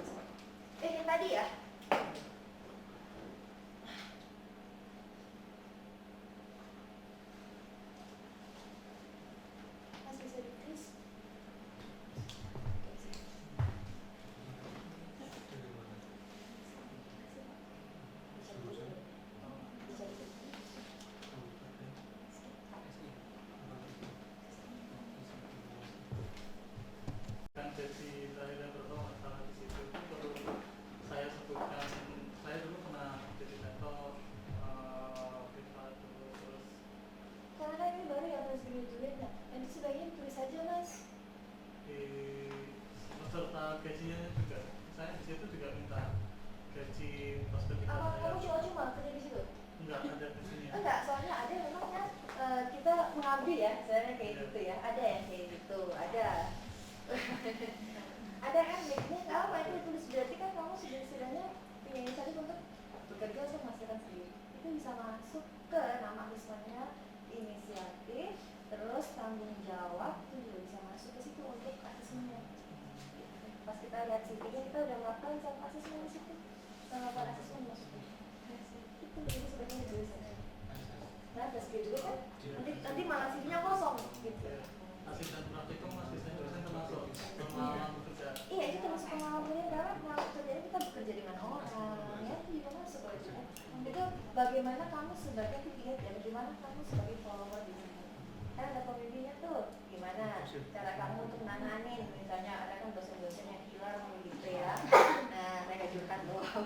beserta gajinya juga. Saya di situ juga minta gaji pas ketika Apa saya kamu cuma kerja di situ? enggak ada gajinya. Enggak, soalnya ada memang kan kita mengabdi ya, sebenarnya kayak Iya. gitu ya. Ada yang kayak gitu, ada. Ada kan gajinya nggak apa itu tulis, berarti kan kamu setidaknya punya inisiatif untuk bekerja untuk menghasilkan sendiri. Itu bisa masuk ke nama asesmennya, inisiatif, terus tanggung jawab itu juga bisa masuk ke situ untuk asesmennya. Pas kita lihat CV-nya kita udah melakukan self assessment di situ, melakukan asesmen maksudnya. Itu jadi sebenarnya ditulis. Nah, terus gitu kan nanti malah CV-nya kosong gitu. Asisten praktikum, asisten dosen termasuk pengalaman bekerja. Iya, itu termasuk pengalamannya karena pengalaman kerjanya kita bekerja dengan orang, ya itu juga masuk loh itu. Itu bagaimana kamu sebagai pegiat ya, bagaimana kamu sebagai follower di sini. Kan ada pembimbingnya tuh, gimana cara kamu untuk nanganin, misalnya ada kan dosen-dosen yang hilang gitu ya. Nah, mereka curhat tuh.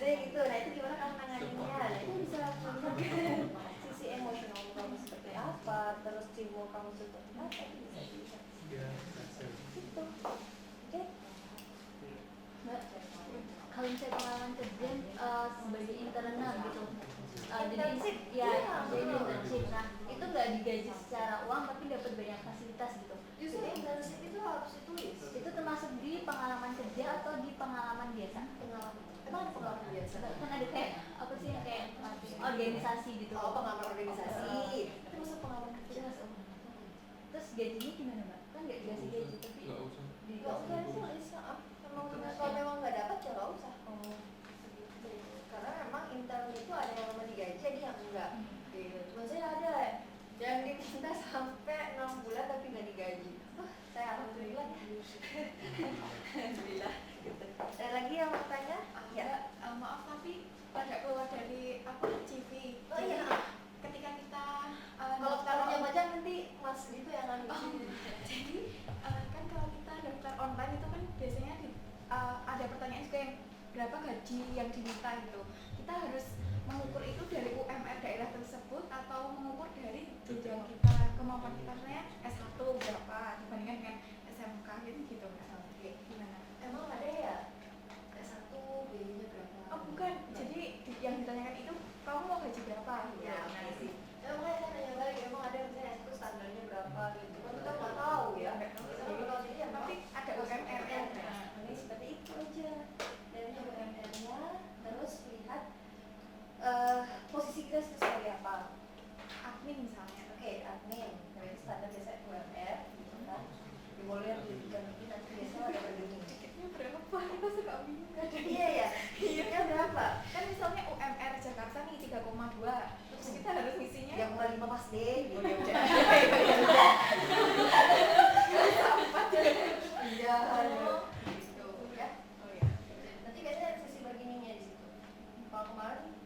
Jadi gitu, nah itu gimana kamu nanganinnya? Nah itu bisa melihat sisi emosional kamu seperti apa, terus timbul kamu seperti apa, itu bisa. Gitu. Oke. Mbak, Kalau misalnya pengalaman kerja sebagai internal gitu, jadi Internship? ya Iya, jadi betul. internship. Nah itu nggak digaji secara uang tapi dapat banyak fasilitas gitu. Justru internship itu harus ditulis. Itu termasuk di pengalaman kerja atau di pengalaman biasa? Pengalaman. Emang ada pengalaman biasa? Kan ada kayak apa sih yang kayak organisasi gitu. Oh, pengalaman organisasi. Itu masuk pengalaman Itu kerja. masuk. Terus gajinya gimana mbak? Kan nggak dikasih gaji tapi Nggak usah. Nggak usah ditulis. Kalau memang nggak dapat ya nggak usah. Karena memang intern itu ada yang memang digaji, ada yang enggak. Gitu. Cuma saya ada yang diminta sampai 6 bulan tapi nggak digaji. Saya alhamdulillah. Alhamdulillah. Gitu. Ada lagi yang mau tanya? Ya. Maaf tapi pada keluar dari CV. Oh Jadi, iya. ketika kita Kalau taruhnya baca nanti Mas gitu yang ngambil. jadi kan kalau kita daftar online itu kan biasanya ada pertanyaan juga yang berapa gaji yang diminta gitu. Kita harus mengukur itu dari UMR daerah tersebut atau mengukur dari jenjang kita, kemampuan kita, misalnya S1 berapa dibandingkan dengan SMK gitu kan. Oke. Gimana? Emang ada ya? S1 biayanya berapa? Oh bukan, jadi yang ditanyakan itu kamu mau gaji berapa gitu. Ya, Nah, oke sih. Emang saya nanya balik, emang ada misalnya itu standarnya berapa gitu. Kan kita nggak tahu ya. Kita nggak tahu jadi yang tapi ada UMR ya. nya. Ini seperti itu aja. Dan UMR-nya terus lihat posisi kita itu sebagai apa. Admin misalnya. Oke, admin. Nah, itu standar biasanya UMR gitu kan. Dimulai dari nanti biasanya ada bergeming. Tiketnya berapa? Kita suka bingung kan. Iya ya. Tiketnya berapa? Kan misalnya UMR Jakarta nih 3,2. Terus kita harus ngisinya Yang mulai 5 pas deh. Gitu. Iya. Gitu ya. Oh ya. Nanti biasanya ada sisi bargainingnya di situ. Kalau kemarin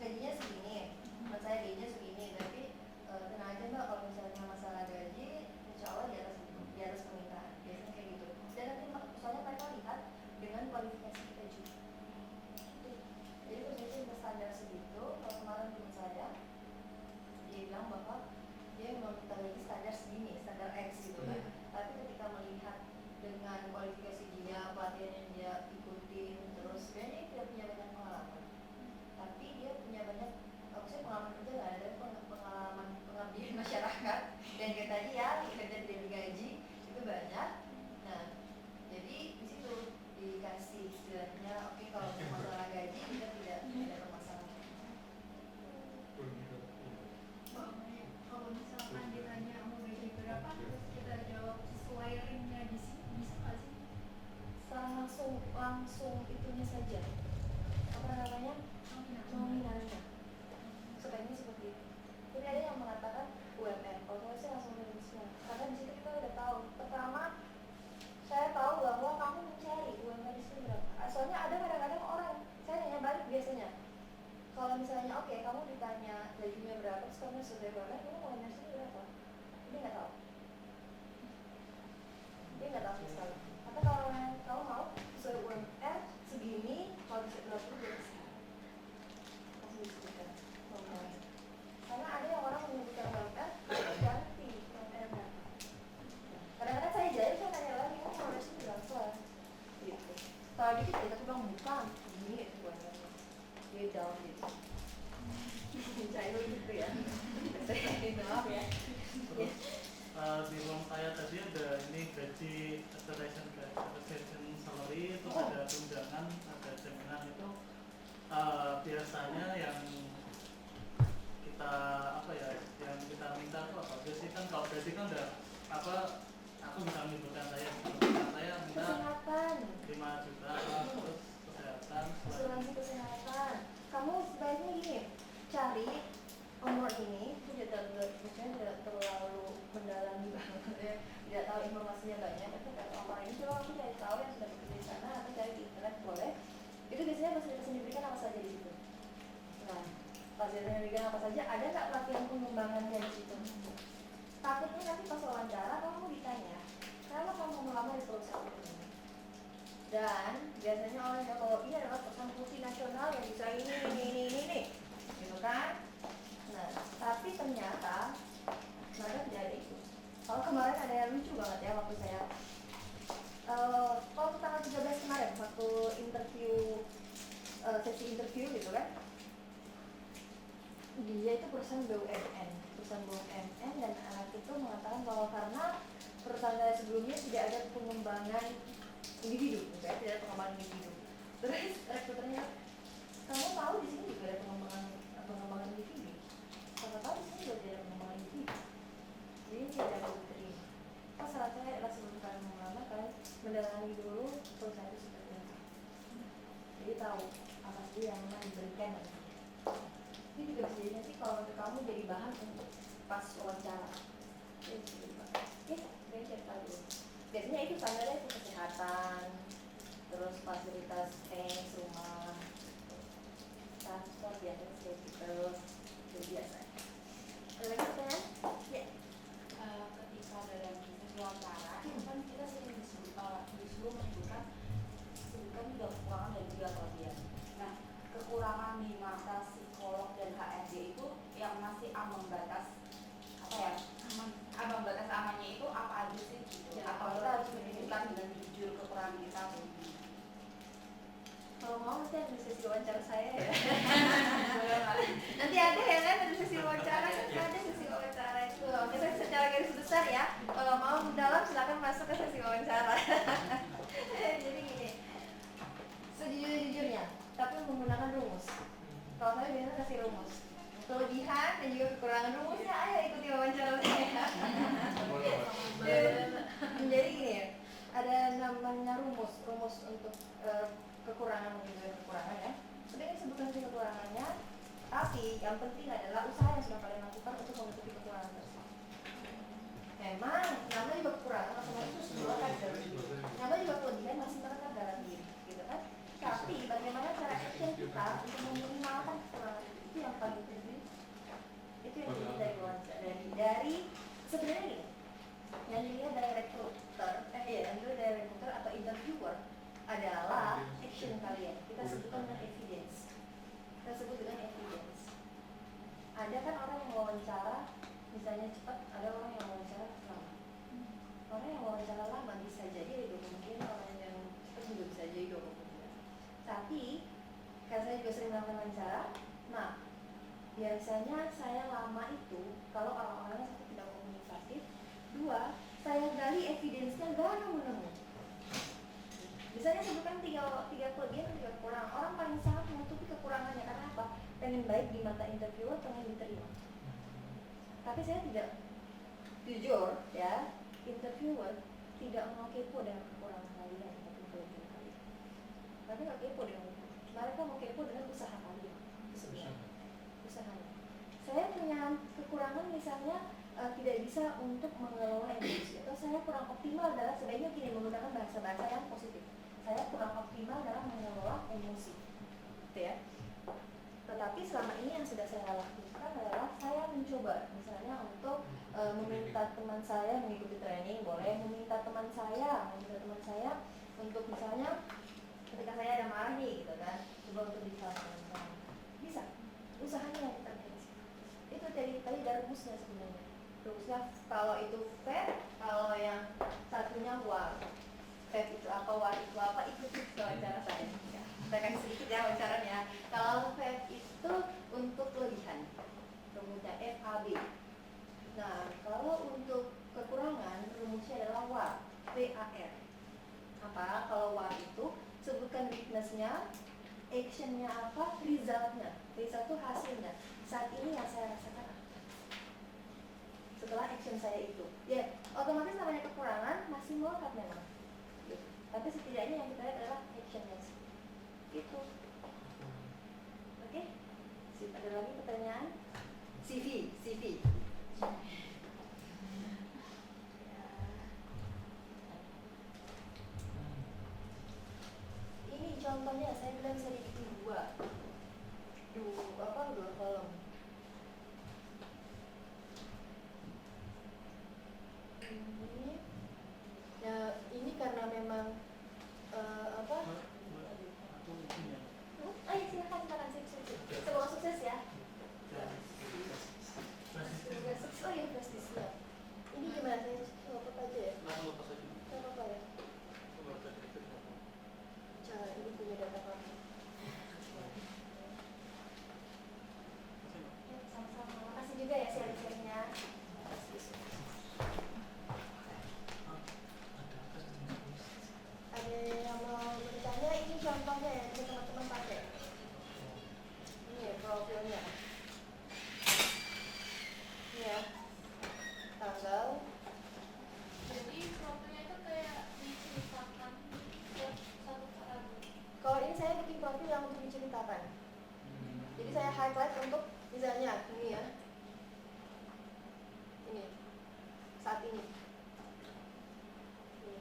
gajinya segini, menurut saya gajinya segini, tapi tenang aja mbak kalau misalnya masalah gaji, insya Allah di atas permintaan, biasanya kayak gitu. Dan nanti soalnya mereka lihat dengan kualifikasi kita juga. Jadi posisi kita standar segitu, kalau kemarin tim saya, dia bilang bahwa dia memang minta lagi standar segini, standar X gitu kan. Tapi ketika melihat dengan kualifikasi dia, pelatihan yang dia ikutin, terus sebenarnya dia punya banyak pengalaman. Tapi dia punya banyak, maksudnya pengalaman kerja nggak ada, pengalaman pengabdian masyarakat. Dan kayak tadi ya, kerja tidak digaji itu banyak. Nah, jadi di situ dikasih istilahnya, oke kalau masalah gaji kita tidak ada permasalahan. Kalau misalkan ditanya mau gaji berapa, terus kita jawab sesuai ringnya di sini, bisa nggak sih? Langsung itunya saja. Apa namanya? Nominalnya. Sebaiknya seperti itu. Tapi ada yang mengatakan UMR. Kalau saya sih langsung Indonesia. Karena di situ kita udah tahu. Pertama, saya tahu bahwa kamu mencari UMR di sini berapa. Soalnya ada kadang-kadang orang, saya nanya balik biasanya. Kalau misalnya oke, kamu ditanya gajinya berapa, terus kamu sudah berapa, kamu UMR sini berapa? Dia nggak tahu. Dia nggak tahu sama sekali. Atau kalau kamu mau sesuai UMR segini, kalau gaji, expectation salary, terus ada tunjangan, ada jaminan itu biasanya yang kita yang kita minta itu apa? Biasanya kan kalau gaji kan udah aku bisa menyebutkan saya minta Kesehatan, 5 juta, terus kesehatan, asuransi kesehatan. Kamu sebaiknya gini, cari nomor ini, itu tidak terlalu mendalami banget ya, tidak tahu informasinya banyak, tapi kalau nomor ini coba aku cari tahu yang sudah bekerja di sana atau cari di internet boleh. Itu biasanya fasilitas yang diberikan apa saja di situ. Nah, fasilitas yang diberikan apa saja, ada nggak pelatihan pengembangannya di situ? Takutnya nanti pas wawancara kamu ditanya, kenapa kamu melamar di perusahaan ini? Dan biasanya orang yang kalau ini adalah perusahaan multinasional yang bisa ini, gitu kan? Nah, tapi ternyata mereka tidak ada itu. Kalau kemarin ada yang lucu banget ya waktu saya kalau tanggal 13 kemarin waktu interview sesi interview gitu kan, dia itu perusahaan BUMN dan anak itu mengatakan bahwa karena perusahaan saya sebelumnya tidak ada pengembangan individu, tidak ada pengembangan individu. Terus rekruternya, kamu tahu di sini juga ada pengembangan individu? Kamu tahu di sini juga ada pengembangan individu? Jadi tidak ada diterima. Pas saran saya adalah sebelum kalian melamar, kalian mendalami dulu perusahaan itu seperti apa. Jadi tahu apa sih yang memang diberikan nanti. Ini juga bisa jadi nanti kalau untuk kamu jadi bahan untuk pas wawancara. Saya cari tahu dulu. Biasanya itu standarnya itu kesehatan, terus fasilitas rumah, transport biasanya seperti terus itu biasa. Ada lagi pertanyaan? Ya. Ketika dalam proses wawancara itu kan kita sering disuruh menyebutkan juga kekurangan dan juga kelebihan. Nah, kekurangan di mata psikolog dan HRD itu yang masih ambang batas ambang batas amannya itu apa aja sih gitu? Atau kita harus menunjukkan dengan jujur kekurangan kita begini? Kalau mau nanti ada sesi wawancara saya ya. Nanti ada ya kan ada sesi wawancara, ada sesi wawancara itu. Kita secara garis besar ya. Kalau mau mendalam silakan masuk ke sesi wawancara. Jadi gini, sejujur-jujurnya, tapi menggunakan rumus. Kalau saya biasanya kasih rumus. Kelebihan dan juga kekurangan rumusnya, ayo ikuti wawancara saya. Jadi gini ya, ada namanya rumus untuk kekurangan dan juga kekurangan ya. Sebenarnya sebutkan kekurangannya, tapi yang penting adalah usaha yang sudah kalian lakukan untuk menutupi kekurangan tersebut. Memang namanya juga kekurangan, otomatis dua kader. Namanya juga kelebihan masih melekat dalam diri, gitu kan? Tapi bagaimana cara action kita untuk meminimalkan kekurangan itu yang paling penting. Itu yang dilihat dari wawancara, dari sebenarnya gini, yang dilihat dari rekruter, yang dilihat dari rekruter atau interviewer adalah action kalian. Kita sebutkan dengan evidence. Kita sebut dengan evidence. Ada kan orang yang wawancara misalnya cepat, ada orang yang wawancara lama. Orang yang wawancara lama bisa jadi 20 menit, orang yang cepat juga bisa jadi 20 menit. Tapi karena saya juga sering melakukan wawancara, nah biasanya saya lama itu kalau orang-orangnya satu tidak komunikatif, dua saya gali evidence-nya gak nemu. Misalnya sebutkan tiga kelebihan dan 3 kekurangan. Orang paling sangat menutupi kekurangannya karena apa? Pengen baik di mata interviewer, pengen diterima. Tapi saya tidak, jujur ya, interviewer tidak mau kepo dengan kekurangan kalian ataupun kelebihan kalian. Tapi nggak kepo dengan itu. Mereka mau kepo dengan usaha kalian. Usahanya. Saya punya kekurangan misalnya tidak bisa untuk mengelola emosi, atau saya kurang optimal dalam, sebaiknya gini, menggunakan bahasa-bahasa yang positif. Saya kurang optimal dalam mengelola emosi, gitu ya. Tetapi selama ini yang sudah saya lakukan adalah saya mencoba, misalnya untuk meminta teman saya mengikuti training, boleh meminta teman saya untuk misalnya ketika saya ada marah nih, gitu kan, coba untuk disalahkan, bisa. Usahanya yang kita lihat. Itu tadi dari rumusnya sebenarnya. Rumusnya kalau itu fair, kalau yang satunya war. Fair itu apa, war itu apa, ikuti wawancara saya. Ya, saya kasih sedikit ya wacaranya. Kalau fair itu untuk kelebihan, rumusnya FAB. Nah, kalau untuk kekurangan, rumusnya adalah war. V WAR. Apa? Kalau WAR itu sebutkan weakness-nya, action-nya apa, result-nya. Result itu hasilnya. Saat ini yang saya rasakan apa? Setelah action saya itu, ya otomatis namanya kekurangan masih melekat memang. Gitu. Tapi setidaknya yang kita lihat adalah action-nya. Itu. Oke? Sip, ada lagi pertanyaan? CV. Ya. Ini contohnya saya bilang bisa dibikin dua kolom. Ini ya ini karena memang apa? Ayo silakan sip. Semoga sukses ya. Semoga sukses. Oh ya pasti siap. Ini gimana saya apa aja ya? Langsung lepas aja. Gak apa-apa ya. Coba tadi itu apa? Cara ini punya data kamu. Ya, sama-sama. Makasih juga ya sharing-sharingnya. Ada yang mau bertanya? Ini contohnya ya, bisa teman-teman pakai. Ini ya profilnya. Ini ya, tanggal. Jadi profilnya itu kayak diceritakan buat satu paragraf. Kalau ini saya bikin profil yang untuk diceritakan. Jadi saya highlight untuk misalnya ini ya. Ini. Saat ini. Ini.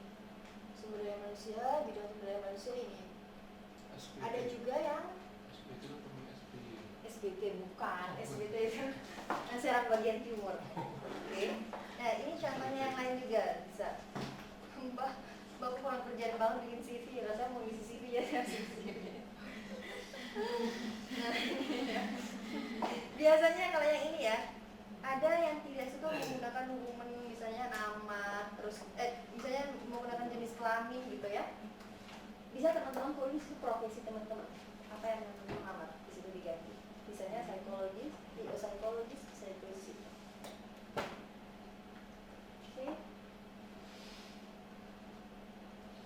Sumber daya manusia, bidang sumber daya manusia ini. SBT. Ada juga yang SBT itu temen SBY. SBT bukan, SBT itu Serang Bagian Timur. Oke. Nah, ini contohnya yang lain juga bisa. Mbak kurang kerjaan banget bikin CV, rasanya mau ngisi CV ya CV. Nah, ini ya. Biasanya kalau yang ini ya, ada yang tidak suka menggunakan hubungan misalnya nama, terus misalnya menggunakan jenis kelamin gitu ya. Bisa teman-teman tulis profesi teman-teman. Apa yang teman-teman amat di situ diganti. Misalnya psikologis, biopsikologis bisa ditulis situ. Oke.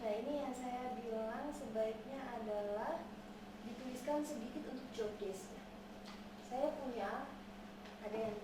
Nah, ini yang saya bilang sebaiknya adalah dituliskan sedikit untuk job case-nya. Saya punya ada yang